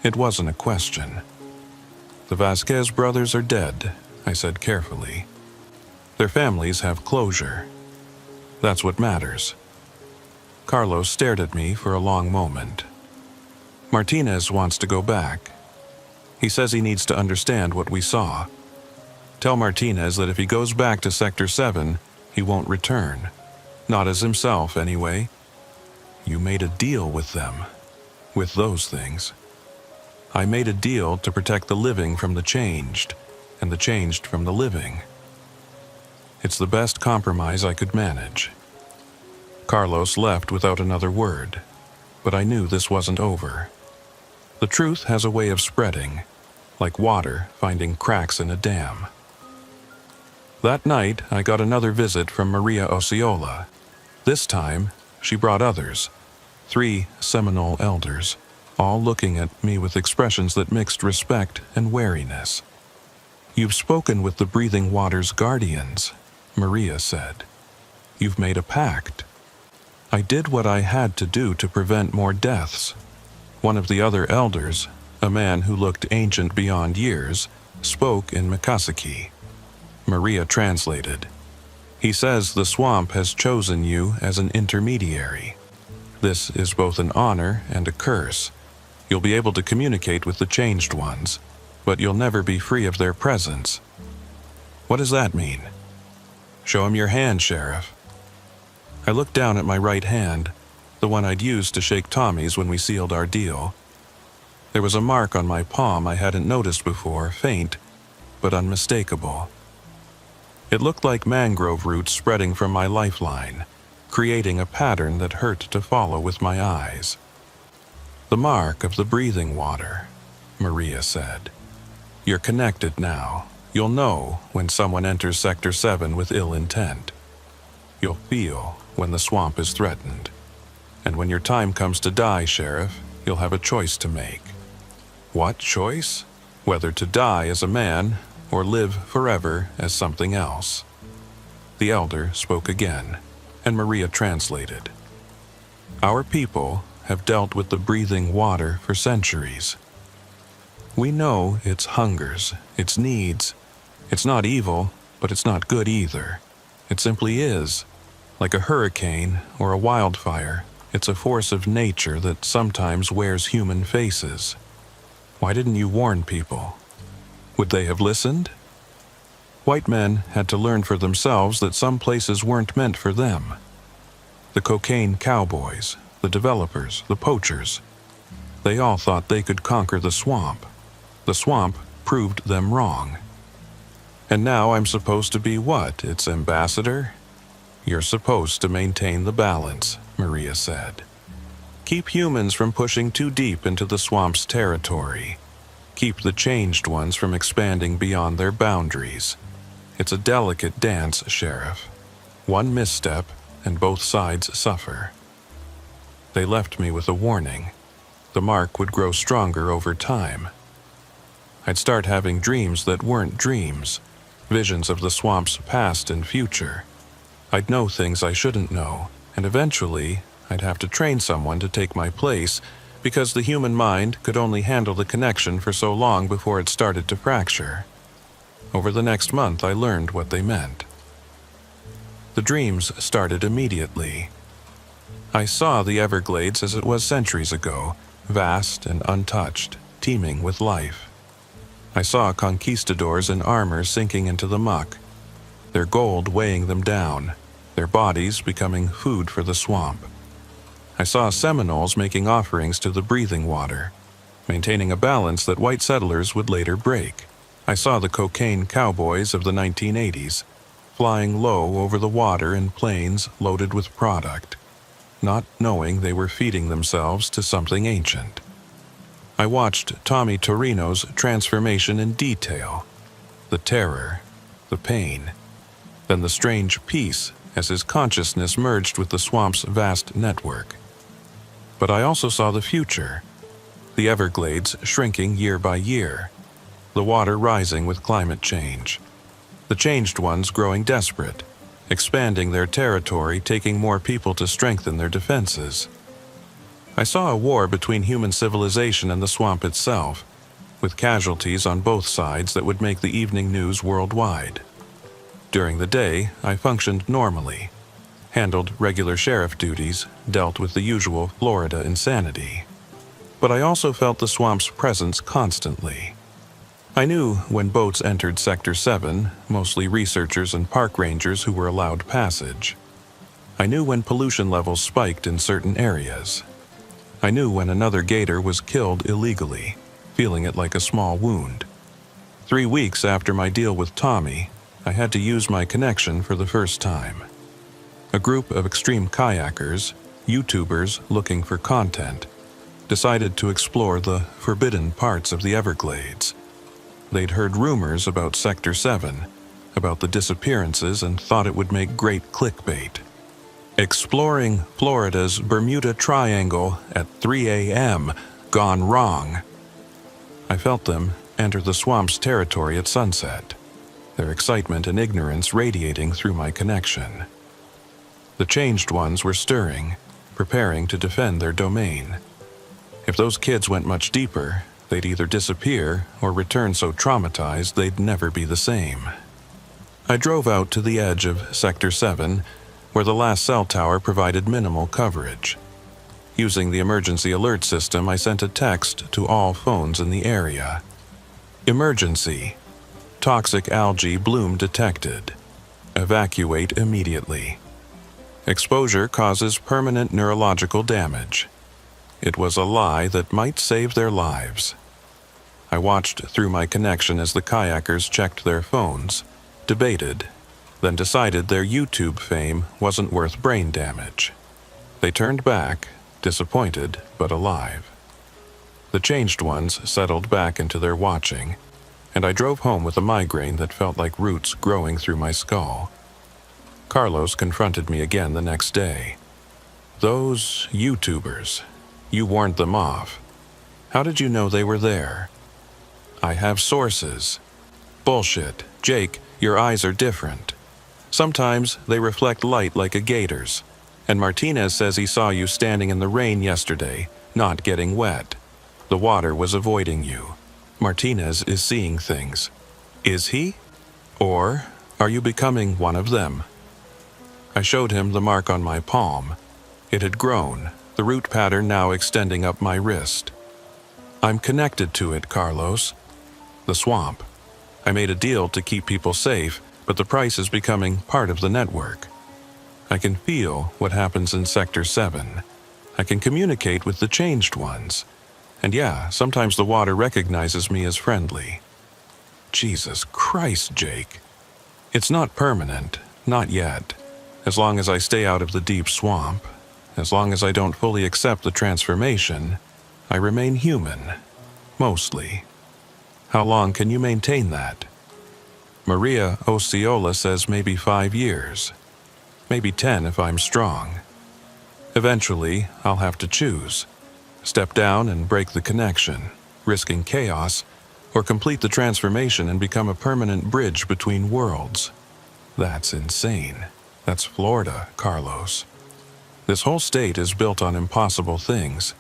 It wasn't a question. "The Vasquez brothers are dead," I said carefully. "Their families have closure. That's what matters." Carlos stared at me for a long moment. "Martinez wants to go back. He says he needs to understand what we saw. Tell Martinez that if he goes back to Sector 7, he won't return. Not as himself, anyway. You made a deal with them. With those things. I made a deal to protect the living from the changed, and the changed from the living. It's the best compromise I could manage." Carlos left without another word, but I knew this wasn't over. The truth has a way of spreading, like water finding cracks in a dam. That night, I got another visit from Maria Osceola. This time, she brought others, 3 Seminole elders, all looking at me with expressions that mixed respect and wariness. "You've spoken with the Breathing Waters guardians," Maria said. "You've made a pact." I did what I had to do to prevent more deaths. One of the other elders, a man who looked ancient beyond years, spoke in Mikasaki. Maria translated. "He says the swamp has chosen you as an intermediary. This is both an honor and a curse. You'll be able to communicate with the changed ones, but you'll never be free of their presence." "What does that mean?" Show him your hand, Sheriff. I looked down at my right hand, the one I'd used to shake Tommy's when we sealed our deal. There was a mark on my palm I hadn't noticed before, faint, but unmistakable. It looked like mangrove roots spreading from my lifeline, creating a pattern that hurt to follow with my eyes. The mark of the breathing water, Maria said. You're connected now. You'll know when someone enters Sector 7 with ill intent. You'll feel when the swamp is threatened. And when your time comes to die, Sheriff, you'll have a choice to make. What choice? Whether to die as a man or live forever as something else. The elder spoke again, and Maria translated. Our people have dealt with the breathing water for centuries. We know its hungers, its needs. It's not evil, but it's not good either. It simply is. Like a hurricane or a wildfire, it's a force of nature that sometimes wears human faces. Why didn't you warn people? Would they have listened? White men had to learn for themselves that some places weren't meant for them. The cocaine cowboys, the developers, the poachers, they all thought they could conquer the swamp. The swamp proved them wrong. And now I'm supposed to be what, its ambassador? You're supposed to maintain the balance, Maria said. Keep humans from pushing too deep into the swamp's territory. Keep the changed ones from expanding beyond their boundaries. It's a delicate dance, Sheriff. One misstep, and both sides suffer. They left me with a warning. The mark would grow stronger over time. I'd start having dreams that weren't dreams, visions of the swamp's past and future. I'd know things I shouldn't know, and eventually I'd have to train someone to take my place because the human mind could only handle the connection for so long before it started to fracture. Over the next month, I learned what they meant. The dreams started immediately. I saw the Everglades as it was centuries ago, vast and untouched, teeming with life. I saw conquistadors in armor sinking into the muck, their gold weighing them down, their bodies becoming food for the swamp. I saw Seminoles making offerings to the breathing water, maintaining a balance that white settlers would later break. I saw the cocaine cowboys of the 1980s, flying low over the water in planes loaded with product, not knowing they were feeding themselves to something ancient. I watched Tommy Torino's transformation in detail, the terror, the pain, then the strange peace as his consciousness merged with the swamp's vast network. But I also saw the future, the Everglades shrinking year by year, the water rising with climate change, the changed ones growing desperate, expanding their territory, taking more people to strengthen their defenses. I saw a war between human civilization and the swamp itself, with casualties on both sides that would make the evening news worldwide. During the day, I functioned normally, handled regular sheriff duties, dealt with the usual Florida insanity. But I also felt the swamp's presence constantly. I knew when boats entered Sector 7, mostly researchers and park rangers who were allowed passage. I knew when pollution levels spiked in certain areas. I knew when another gator was killed illegally, feeling it like a small wound. 3 weeks after my deal with Tommy, I had to use my connection for the first time. A group of extreme kayakers, YouTubers looking for content, decided to explore the forbidden parts of the Everglades. They'd heard rumors about Sector 7, about the disappearances, and thought it would make great clickbait. Exploring Florida's Bermuda Triangle at 3 a.m. gone wrong. I felt them enter the swamp's territory at sunset, their excitement and ignorance radiating through my connection. The changed ones were stirring, preparing to defend their domain. If those kids went much deeper, they'd either disappear or return so traumatized they'd never be the same. I drove out to the edge of Sector 7, where the last cell tower provided minimal coverage. Using the emergency alert system, I sent a text to all phones in the area. Emergency. Toxic algae bloom detected. Evacuate immediately. Exposure causes permanent neurological damage. It was a lie that might save their lives. I watched through my connection as the kayakers checked their phones, debated, then decided their YouTube fame wasn't worth brain damage. They turned back, disappointed but alive. The changed ones settled back into their watching, and I drove home with a migraine that felt like roots growing through my skull. Carlos confronted me again the next day. Those YouTubers, you warned them off. How did you know they were there? I have sources. Bullshit. Jake, your eyes are different. Sometimes they reflect light like a gator's, and Martinez says he saw you standing in the rain yesterday, not getting wet. The water was avoiding you. Martinez is seeing things. Is he? Or are you becoming one of them? I showed him the mark on my palm. It had grown, the root pattern now extending up my wrist. I'm connected to it, Carlos. The swamp. I made a deal to keep people safe, but the price is becoming part of the network. I can feel what happens in Sector 7. I can communicate with the changed ones. And yeah, sometimes the water recognizes me as friendly. Jesus Christ, Jake. It's not permanent, not yet. As long as I stay out of the deep swamp, as long as I don't fully accept the transformation, I remain human. Mostly. How long can you maintain that? Maria Osceola says maybe 5 years. Maybe 10 if I'm strong. Eventually, I'll have to choose. Step down and break the connection, risking chaos, or complete the transformation and become a permanent bridge between worlds. That's insane. That's Florida, Carlos. This whole state is built on impossible things.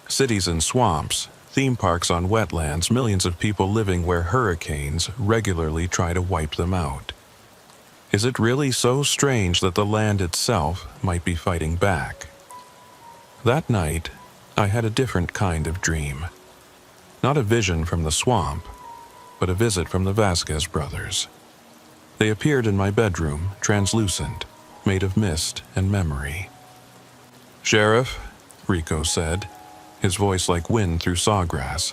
Cities and swamps, theme parks on wetlands, millions of people living where hurricanes regularly try to wipe them out. Is it really so strange that the land itself might be fighting back? That night, I had a different kind of dream. Not a vision from the swamp, but a visit from the Vasquez brothers. They appeared in my bedroom, translucent, made of mist and memory. "Sheriff," Rico said, his voice like wind through sawgrass,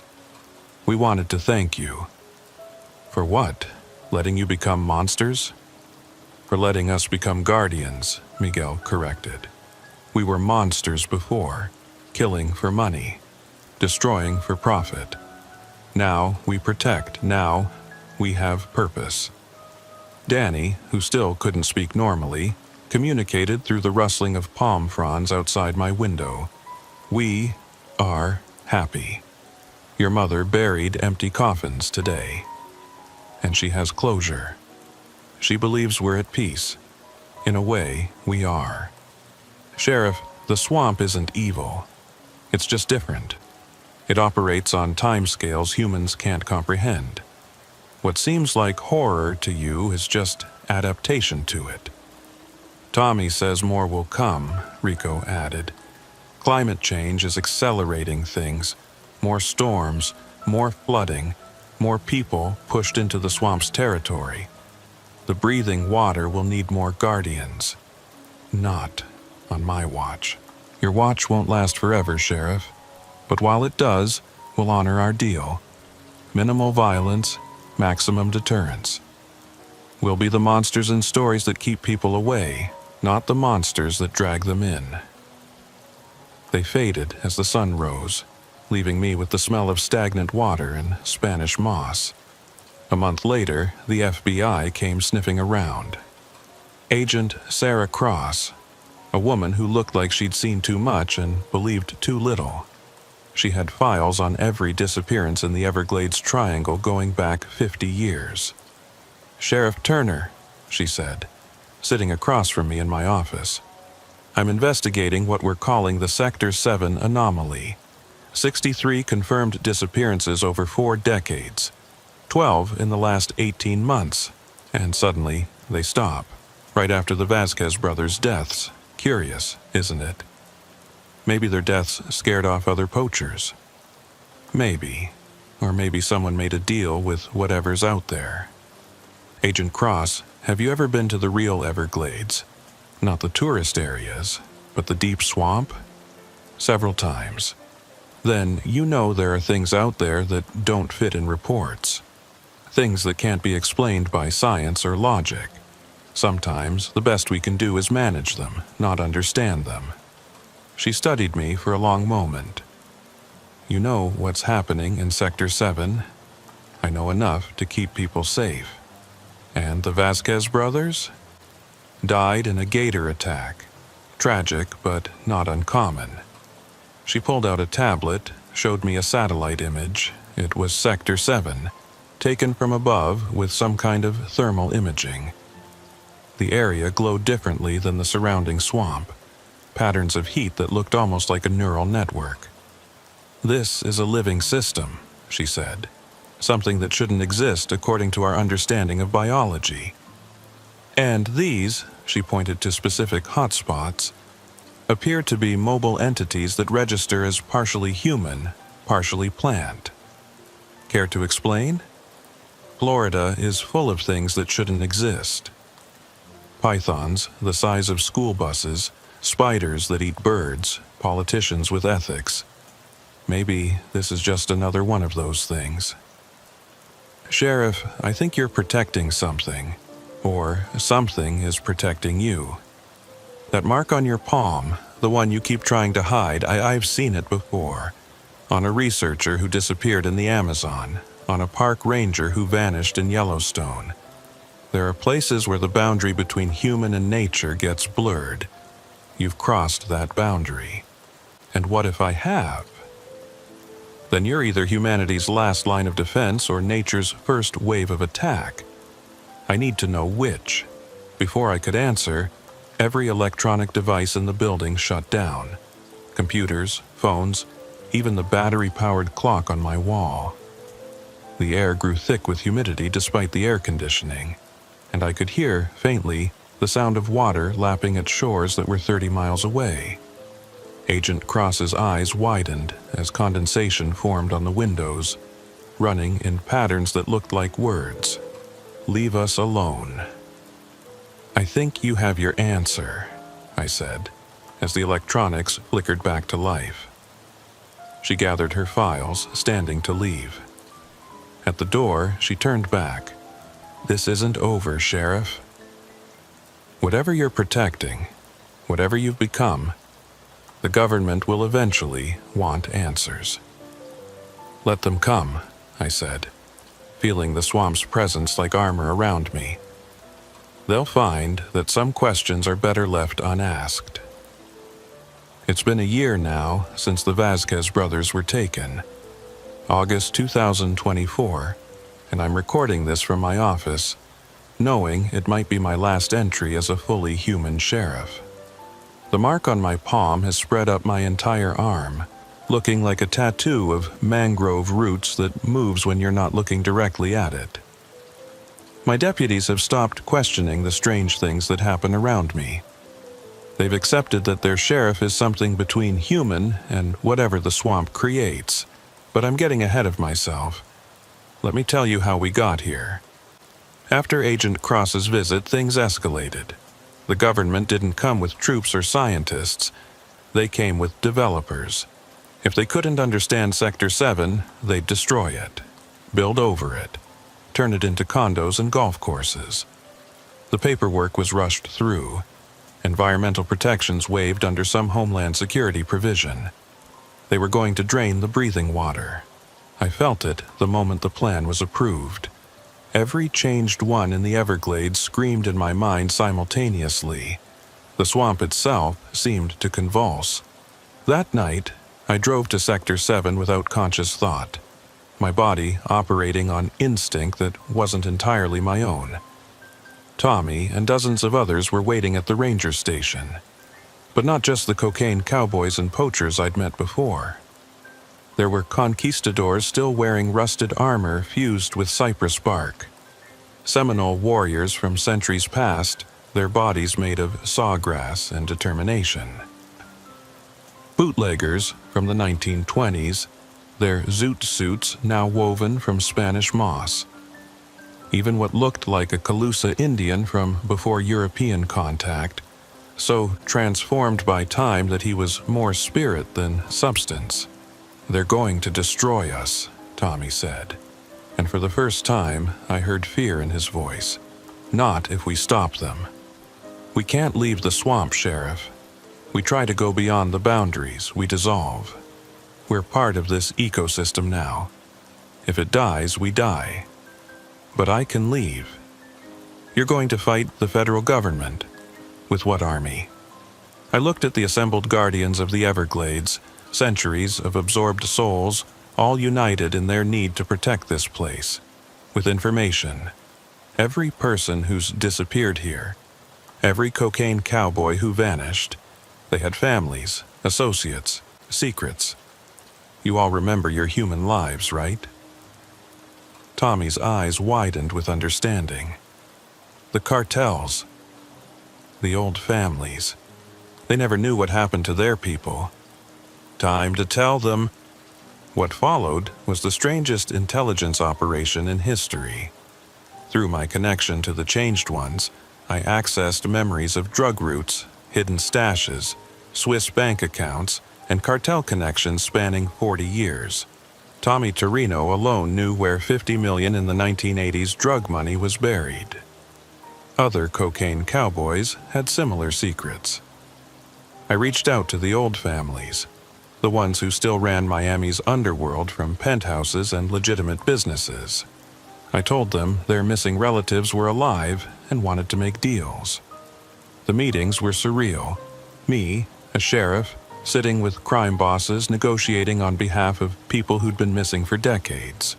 "we wanted to thank you." "For what? Letting you become monsters?" "For letting us become guardians," Miguel corrected. "We were monsters before, killing for money, destroying for profit. Now we protect, now we have purpose." Danny, who still couldn't speak normally, communicated through the rustling of palm fronds outside my window. "We are happy. Your mother buried empty coffins today. And she has closure. She believes we're at peace. In a way, we are. Sheriff, the swamp isn't evil. It's just different. It operates on timescales humans can't comprehend. What seems like horror to you is just adaptation to it." "Tommy says more will come," Rico added. "Climate change is accelerating things. More storms, more flooding, more people pushed into the swamp's territory. The breathing water will need more guardians. Not on my watch. Your watch won't last forever, Sheriff. But while it does, we'll honor our deal. Minimal violence, maximum deterrence. We'll be the monsters in stories that keep people away, not the monsters that drag them in." They faded as the sun rose, leaving me with the smell of stagnant water and Spanish moss. A month later, the FBI came sniffing around. Agent Sarah Cross, a woman who looked like she'd seen too much and believed too little. She had files on every disappearance in the Everglades Triangle going back 50 years. "Sheriff Turner," she said, sitting across from me in my office. "I'm investigating what we're calling the Sector 7 anomaly. 63 confirmed disappearances over 4 decades. 12 in the last 18 months. And suddenly, they stop. Right after the Vasquez brothers' deaths. Curious, isn't it? Maybe their deaths scared off other poachers. Maybe. Or maybe someone made a deal with whatever's out there." Agent Cross have you ever been to the real Everglades? Not the tourist areas, but the deep swamp? Several times. Then you know there are things out there that don't fit in reports. Things that can't be explained by science or logic. Sometimes the best we can do is manage them, not understand them. She studied me for a long moment. You know what's happening in Sector 7? I know enough to keep people safe. And the Vasquez brothers? Died in a gator attack. Tragic, but not uncommon. She pulled out a tablet, showed me a satellite image. It was Sector 7, taken from above with some kind of thermal imaging. The area glowed differently than the surrounding swamp. Patterns of heat that looked almost like a neural network. This is a living system, she said. Something that shouldn't exist according to our understanding of biology. And these, she pointed to specific hotspots, appear to be mobile entities that register as partially human, partially plant. Care to explain? Florida is full of things that shouldn't exist. Pythons the size of school buses, spiders that eat birds, politicians with ethics. Maybe this is just another one of those things. Sheriff, I think you're protecting something, or something is protecting you. That mark on your palm, the one you keep trying to hide, I've seen it before. On a researcher who disappeared in the Amazon, on a park ranger who vanished in Yellowstone. There are places where the boundary between human and nature gets blurred. You've crossed that boundary. And what if I have? Then you're either humanity's last line of defense or nature's first wave of attack. I need to know which. Before I could answer, every electronic device in the building shut down. Computers, phones, even the battery-powered clock on my wall. The air grew thick with humidity despite the air conditioning, and I could hear, faintly, the sound of water lapping at shores that were 30 miles away. Agent Cross's eyes widened as condensation formed on the windows, running in patterns that looked like words. Leave us alone. I think you have your answer, I said, as the electronics flickered back to life. She gathered her files, standing to leave. At the door, she turned back. This isn't over, Sheriff. Whatever you're protecting, whatever you've become, the government will eventually want answers. Let them come, I said, feeling the swamp's presence like armor around me. They'll find that some questions are better left unasked. It's been a year now since the Vasquez brothers were taken. August 2024, and I'm recording this from my office, knowing it might be my last entry as a fully human sheriff. The mark on my palm has spread up my entire arm, looking like a tattoo of mangrove roots that moves when you're not looking directly at it. My deputies have stopped questioning the strange things that happen around me. They've accepted that their sheriff is something between human and whatever the swamp creates, but I'm getting ahead of myself. Let me tell you how we got here. After Agent Cross's visit, things escalated. The government didn't come with troops or scientists. They came with developers. If they couldn't understand Sector 7, they'd destroy it, build over it, turn it into condos and golf courses. The paperwork was rushed through. Environmental protections waived under some Homeland Security provision. They were going to drain the breathing water. I felt it the moment the plan was approved. Every changed one in the Everglades screamed in my mind simultaneously. The swamp itself seemed to convulse. That night, I drove to Sector 7 without conscious thought, my body operating on instinct that wasn't entirely my own. Tommy and dozens of others were waiting at the ranger station, but not just the cocaine cowboys and poachers I'd met before. There were conquistadors still wearing rusted armor fused with cypress bark. Seminole warriors from centuries past, their bodies made of sawgrass and determination. Bootleggers from the 1920s, their zoot suits now woven from Spanish moss. even what looked like a Calusa Indian from before European contact, so transformed by time that he was more spirit than substance. "They're going to destroy us," Tommy said, and for the first time I heard fear in his voice. "Not if we stop them. We can't leave the swamp, Sheriff. We try to go beyond the boundaries, we dissolve. We're part of this ecosystem now. If it dies, we die. But I can leave. You're going to fight the federal government. With what army?" I looked at the assembled guardians of the Everglades, centuries of absorbed souls, all united in their need to protect this place. With information. Every person who's disappeared here. Every cocaine cowboy who vanished. They had families, associates, secrets. You all remember your human lives, right? Tommy's eyes widened with understanding. The cartels. The old families. They never knew what happened to their people. Time to tell them. What followed was the strangest intelligence operation in history. Through my connection to the Changed Ones, I accessed memories of drug routes, hidden stashes, Swiss bank accounts, and cartel connections spanning 40 years. Tommy Torino alone knew where $50 million in the 1980s drug money was buried. Other cocaine cowboys had similar secrets. I reached out to the old families, the ones who still ran Miami's underworld from penthouses and legitimate businesses. I told them their missing relatives were alive and wanted to make deals. The meetings were surreal. Me, a sheriff, sitting with crime bosses negotiating on behalf of people who'd been missing for decades.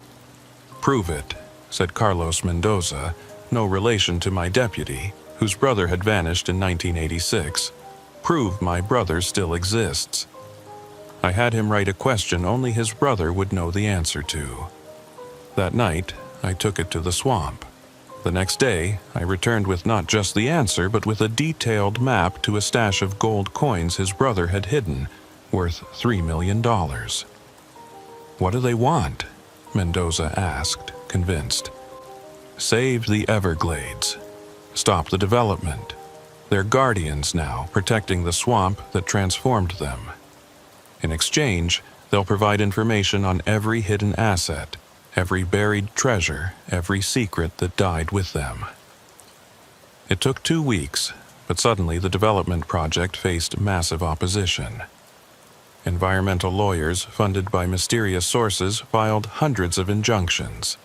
"Prove it," said Carlos Mendoza, no relation to my deputy, whose brother had vanished in 1986. "Prove my brother still exists." I had him write a question only his brother would know the answer to. That night, I took it to the swamp. The next day, I returned with not just the answer, but with a detailed map to a stash of gold coins his brother had hidden, worth $3 million. "What do they want?" Mendoza asked, convinced. "Save the Everglades. Stop the development. They're guardians now, protecting the swamp that transformed them. In exchange, they'll provide information on every hidden asset, every buried treasure, every secret that died with them." It took 2 weeks, but suddenly the development project faced massive opposition. Environmental lawyers, funded by mysterious sources, filed hundreds of injunctions.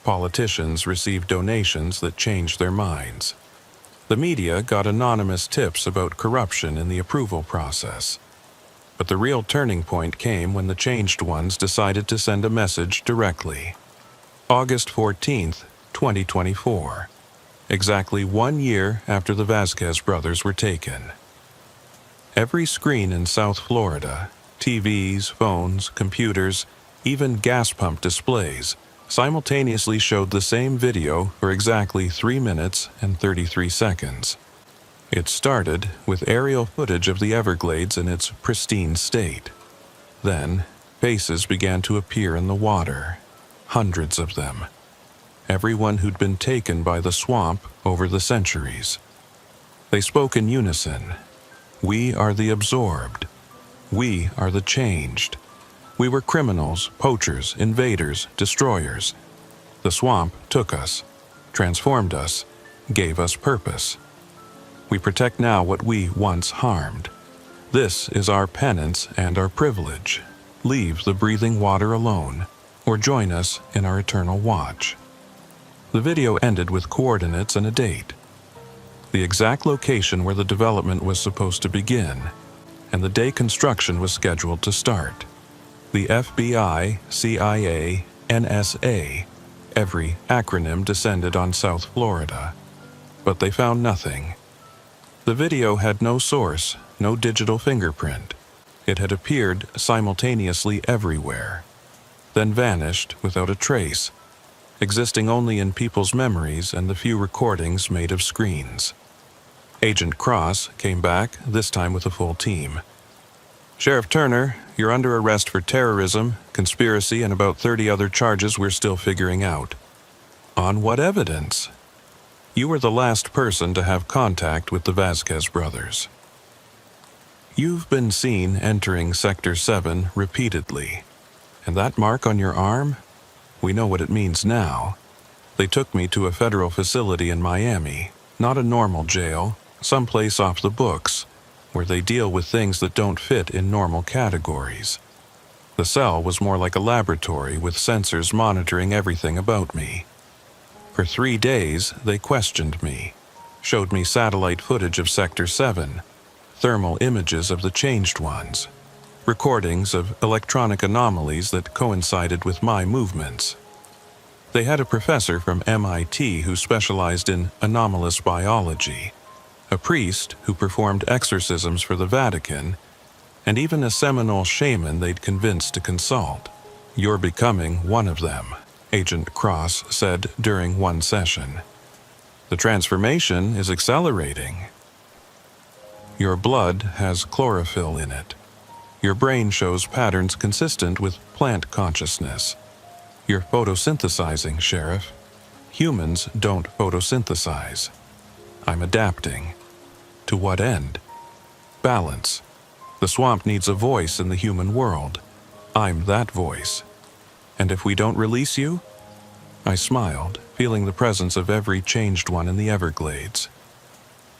Politicians received donations that changed their minds. The media got anonymous tips about corruption in the approval process. But the real turning point came when the Changed Ones decided to send a message directly. August 14th, 2024. Exactly 1 year after the Vasquez brothers were taken. Every screen in South Florida, TVs, phones, computers, even gas pump displays, simultaneously showed the same video for exactly 3 minutes and 33 seconds. It started with aerial footage of the Everglades in its pristine state. Then, faces began to appear in the water, hundreds of them. Everyone who'd been taken by the swamp over the centuries. They spoke in unison. "We are the absorbed. We are the changed. We were criminals, poachers, invaders, destroyers. The swamp took us, transformed us, gave us purpose. We protect now what we once harmed. This is our penance and our privilege. Leave the breathing water alone, or join us in our eternal watch." The video ended with coordinates and a date. The exact location where the development was supposed to begin, and the day construction was scheduled to start. The FBI, CIA, NSA, every acronym descended on South Florida. But they found nothing. The video had no source, no digital fingerprint. It had appeared simultaneously everywhere, then vanished without a trace, existing only in people's memories and the few recordings made of screens. Agent Cross came back, this time with a full team. "Sheriff Turner, you're under arrest for terrorism, conspiracy, and about 30 other charges we're still figuring out." On what evidence? You were the last person to have contact with the Vasquez brothers. You've been seen entering Sector 7 repeatedly. And that mark on your arm? We know what it means now. They took me to a federal facility in Miami, not a normal jail, someplace off the books, where they deal with things that don't fit in normal categories. The cell was more like a laboratory with sensors monitoring everything about me. For 3 days, they questioned me, showed me satellite footage of Sector 7, thermal images of the changed ones, recordings of electronic anomalies that coincided with my movements. They had a professor from MIT who specialized in anomalous biology, a priest who performed exorcisms for the Vatican, and even a Seminole shaman they'd convinced to consult. You're becoming one of them, Agent Cross said during one session. The transformation is accelerating. Your blood has chlorophyll in it. Your brain shows patterns consistent with plant consciousness. You're photosynthesizing, Sheriff. Humans don't photosynthesize. I'm adapting. To what end? Balance. The swamp needs a voice in the human world. I'm that voice. And if we don't release you? I smiled, feeling the presence of every changed one in the Everglades.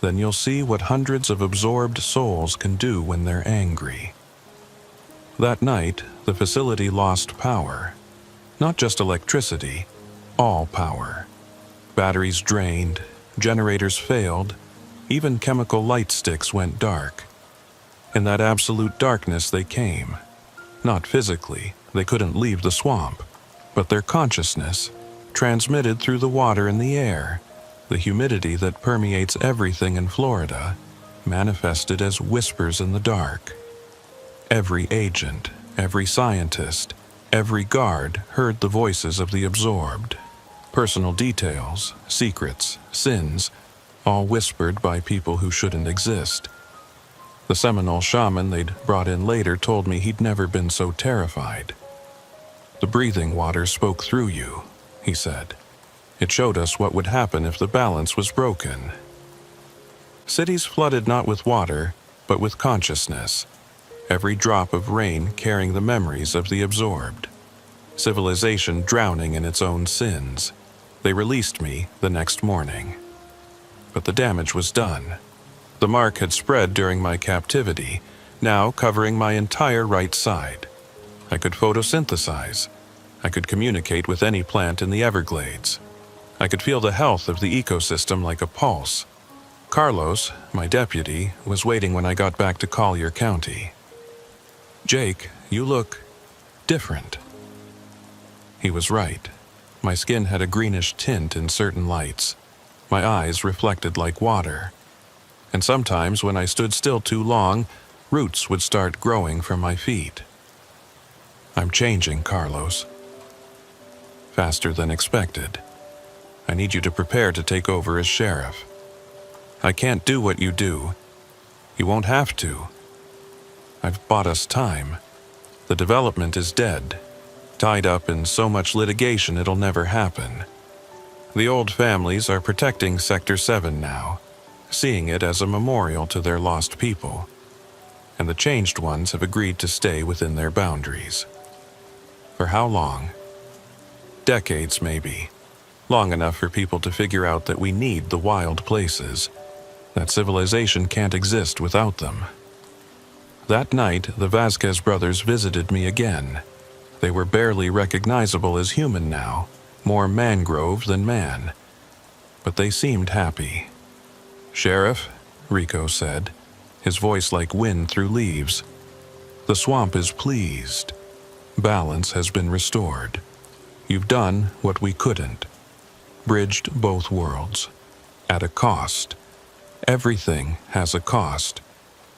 Then you'll see what hundreds of absorbed souls can do when they're angry. That night, the facility lost power. Not just electricity, all power. Batteries drained, generators failed, even chemical light sticks went dark. In that absolute darkness they came. Not physically, they couldn't leave the swamp, but their consciousness, transmitted through the water and the air, the humidity that permeates everything in Florida, manifested as whispers in the dark. Every agent, every scientist, every guard heard the voices of the absorbed. Personal details, secrets, sins, all whispered by people who shouldn't exist. The Seminole shaman they'd brought in later told me he'd never been so terrified. The breathing water spoke through you, he said. It showed us what would happen if the balance was broken. Cities flooded not with water, but with consciousness. Every drop of rain carrying the memories of the absorbed. Civilization drowning in its own sins. They released me the next morning. But the damage was done. The mark had spread during my captivity, now covering my entire right side. I could photosynthesize. I could communicate with any plant in the Everglades. I could feel the health of the ecosystem like a pulse. Carlos, my deputy, was waiting when I got back to Collier County. "Jake, you look different." He was right. My skin had a greenish tint in certain lights. My eyes reflected like water. And sometimes when I stood still too long, roots would start growing from my feet. "I'm changing, Carlos." Faster than expected. "I need you to prepare to take over as sheriff. I can't do what you do. You won't have to. I've bought us time. The development is dead, tied up in so much litigation it'll never happen. The old families are protecting Sector 7 now, seeing it as a memorial to their lost people, and the changed ones have agreed to stay within their boundaries. For how long? Decades, maybe. Long enough for people to figure out that we need the wild places, that civilization can't exist without them." That night, the Vasquez brothers visited me again. They were barely recognizable as human now, more mangrove than man. But they seemed happy. "Sheriff," Rico said, his voice like wind through leaves, "the swamp is pleased. Balance has been restored. You've done what we couldn't. Bridged both worlds. At a cost. Everything has a cost.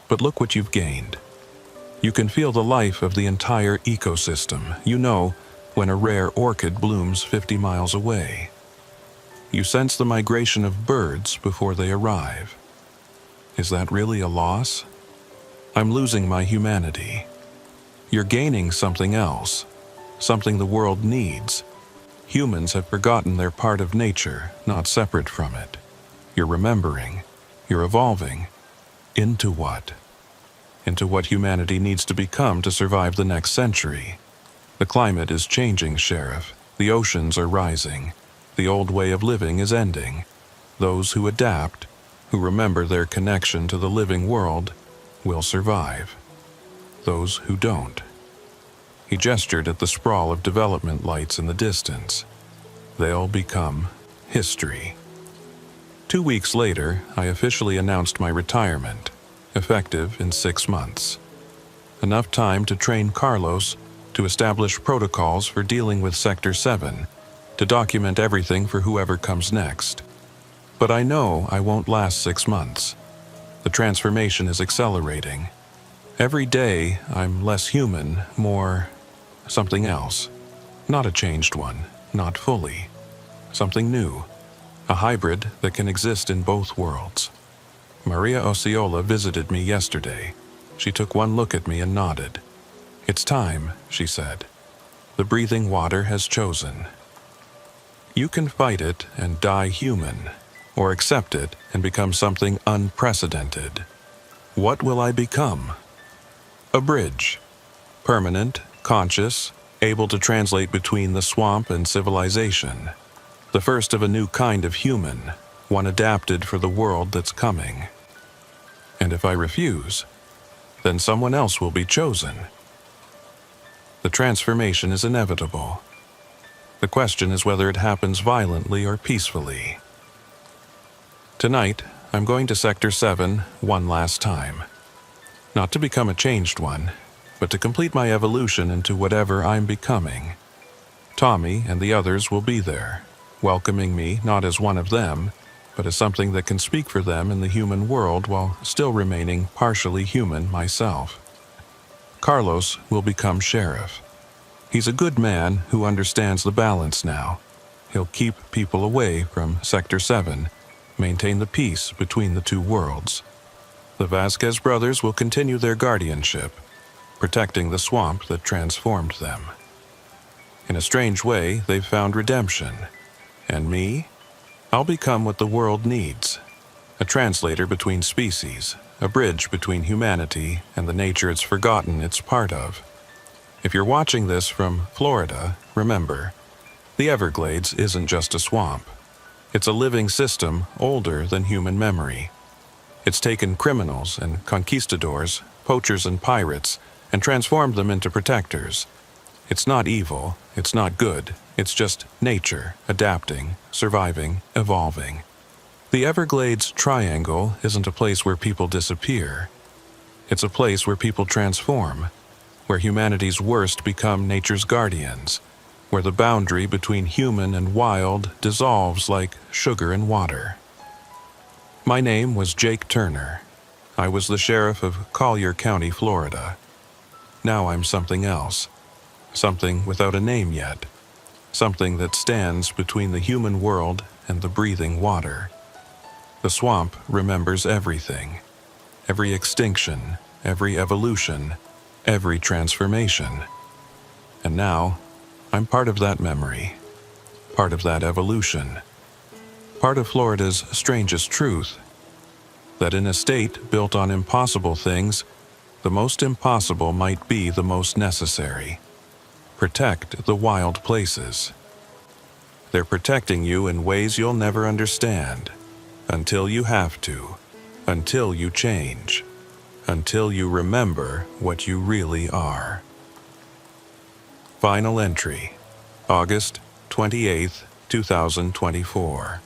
But look what you've gained. You can feel the life of the entire ecosystem. You know when a rare orchid blooms 50 miles away. You sense the migration of birds before they arrive. Is that really a loss? I'm losing my humanity. You're gaining something else, something the world needs. Humans have forgotten their part of nature, not separate from it. You're remembering. You're evolving. Into what? Into what humanity needs to become to survive the next century. The climate is changing, Sheriff. The oceans are rising. The old way of living is ending. Those who adapt, who remember their connection to the living world, will survive. Those who don't. He gestured at the sprawl of development lights in the distance. They'll become history. 2 weeks later, I officially announced my retirement, effective in 6 months. Enough time to train Carlos, to establish protocols for dealing with Sector 7, to document everything for whoever comes next. But I know I won't last 6 months. The transformation is accelerating. Every day, I'm less human, more something else. Not a changed one, not fully. Something new. A hybrid that can exist in both worlds. Maria Osceola visited me yesterday. She took one look at me and nodded. "It's time," she said. "The breathing water has chosen. You can fight it and die human, or accept it and become something unprecedented. What will I become? A bridge. Permanent, conscious, able to translate between the swamp and civilization. The first of a new kind of human, one adapted for the world that's coming. And if I refuse, then someone else will be chosen. The transformation is inevitable. The question is whether it happens violently or peacefully. Tonight, I'm going to Sector 7 one last time. Not to become a changed one, but to complete my evolution into whatever I'm becoming. Tommy and the others will be there, welcoming me not as one of them, but as something that can speak for them in the human world while still remaining partially human myself. Carlos will become sheriff. He's a good man who understands the balance now. He'll keep people away from Sector 7, maintain the peace between the two worlds. The Vasquez brothers will continue their guardianship, protecting the swamp that transformed them. In a strange way, they've found redemption. And me? I'll become what the world needs. A translator between species, a bridge between humanity and the nature it's forgotten it's part of. If you're watching this from Florida, remember, the Everglades isn't just a swamp. It's a living system older than human memory. It's taken criminals and conquistadors, poachers and pirates, and transformed them into protectors. It's not evil, it's not good, it's just nature, adapting, surviving, evolving. The Everglades Triangle isn't a place where people disappear. It's a place where people transform, where humanity's worst become nature's guardians, where the boundary between human and wild dissolves like sugar and water. My name was Jake Turner. I was the sheriff of Collier County, Florida. Now I'm something else. Something without a name yet. Something that stands between the human world and the breathing water. The swamp remembers everything. Every extinction, every evolution, every transformation. And now, I'm part of that memory. Part of that evolution. Part of Florida's strangest truth. That in a state built on impossible things, the most impossible might be the most necessary. Protect the wild places. They're protecting you in ways you'll never understand. Until you have to. Until you change. Until you remember what you really are. Final entry. August 28, 2024.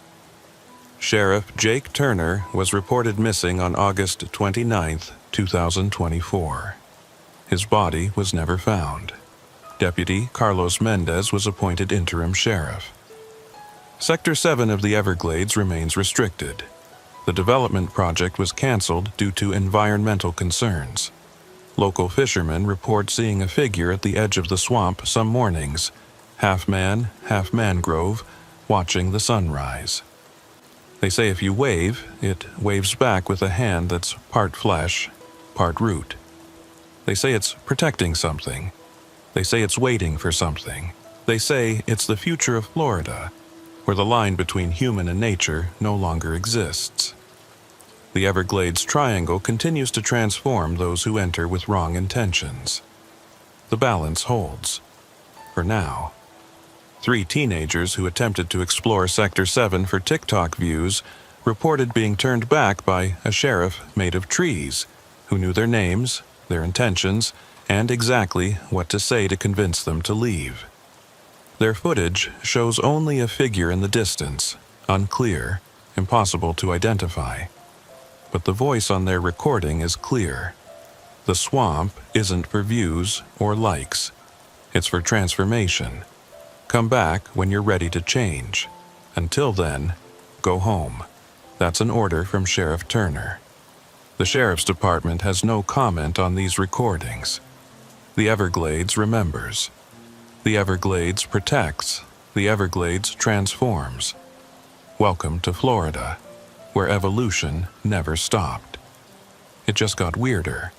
Sheriff Jake Turner was reported missing on August 29, 2024. His body was never found. Deputy Carlos Mendez was appointed interim sheriff. Sector 7 of the Everglades remains restricted. The development project was canceled due to environmental concerns. Local fishermen report seeing a figure at the edge of the swamp some mornings, half man, half mangrove, watching the sunrise. They say if you wave, it waves back with a hand that's part flesh, part root. They say it's protecting something. They say it's waiting for something. They say it's the future of Florida, where the line between human and nature no longer exists. The Everglades Triangle continues to transform those who enter with wrong intentions. The balance holds. For now. 3 teenagers who attempted to explore Sector 7 for TikTok views reported being turned back by a sheriff made of trees, who knew their names, their intentions, and exactly what to say to convince them to leave. Their footage shows only a figure in the distance, unclear, impossible to identify. But the voice on their recording is clear. The swamp isn't for views or likes. It's for transformation. Come back when you're ready to change. Until then, go home. That's an order from Sheriff Turner. The Sheriff's Department has no comment on these recordings. The Everglades remembers. The Everglades protects. The Everglades transforms. Welcome to Florida, where evolution never stopped. It just got weirder.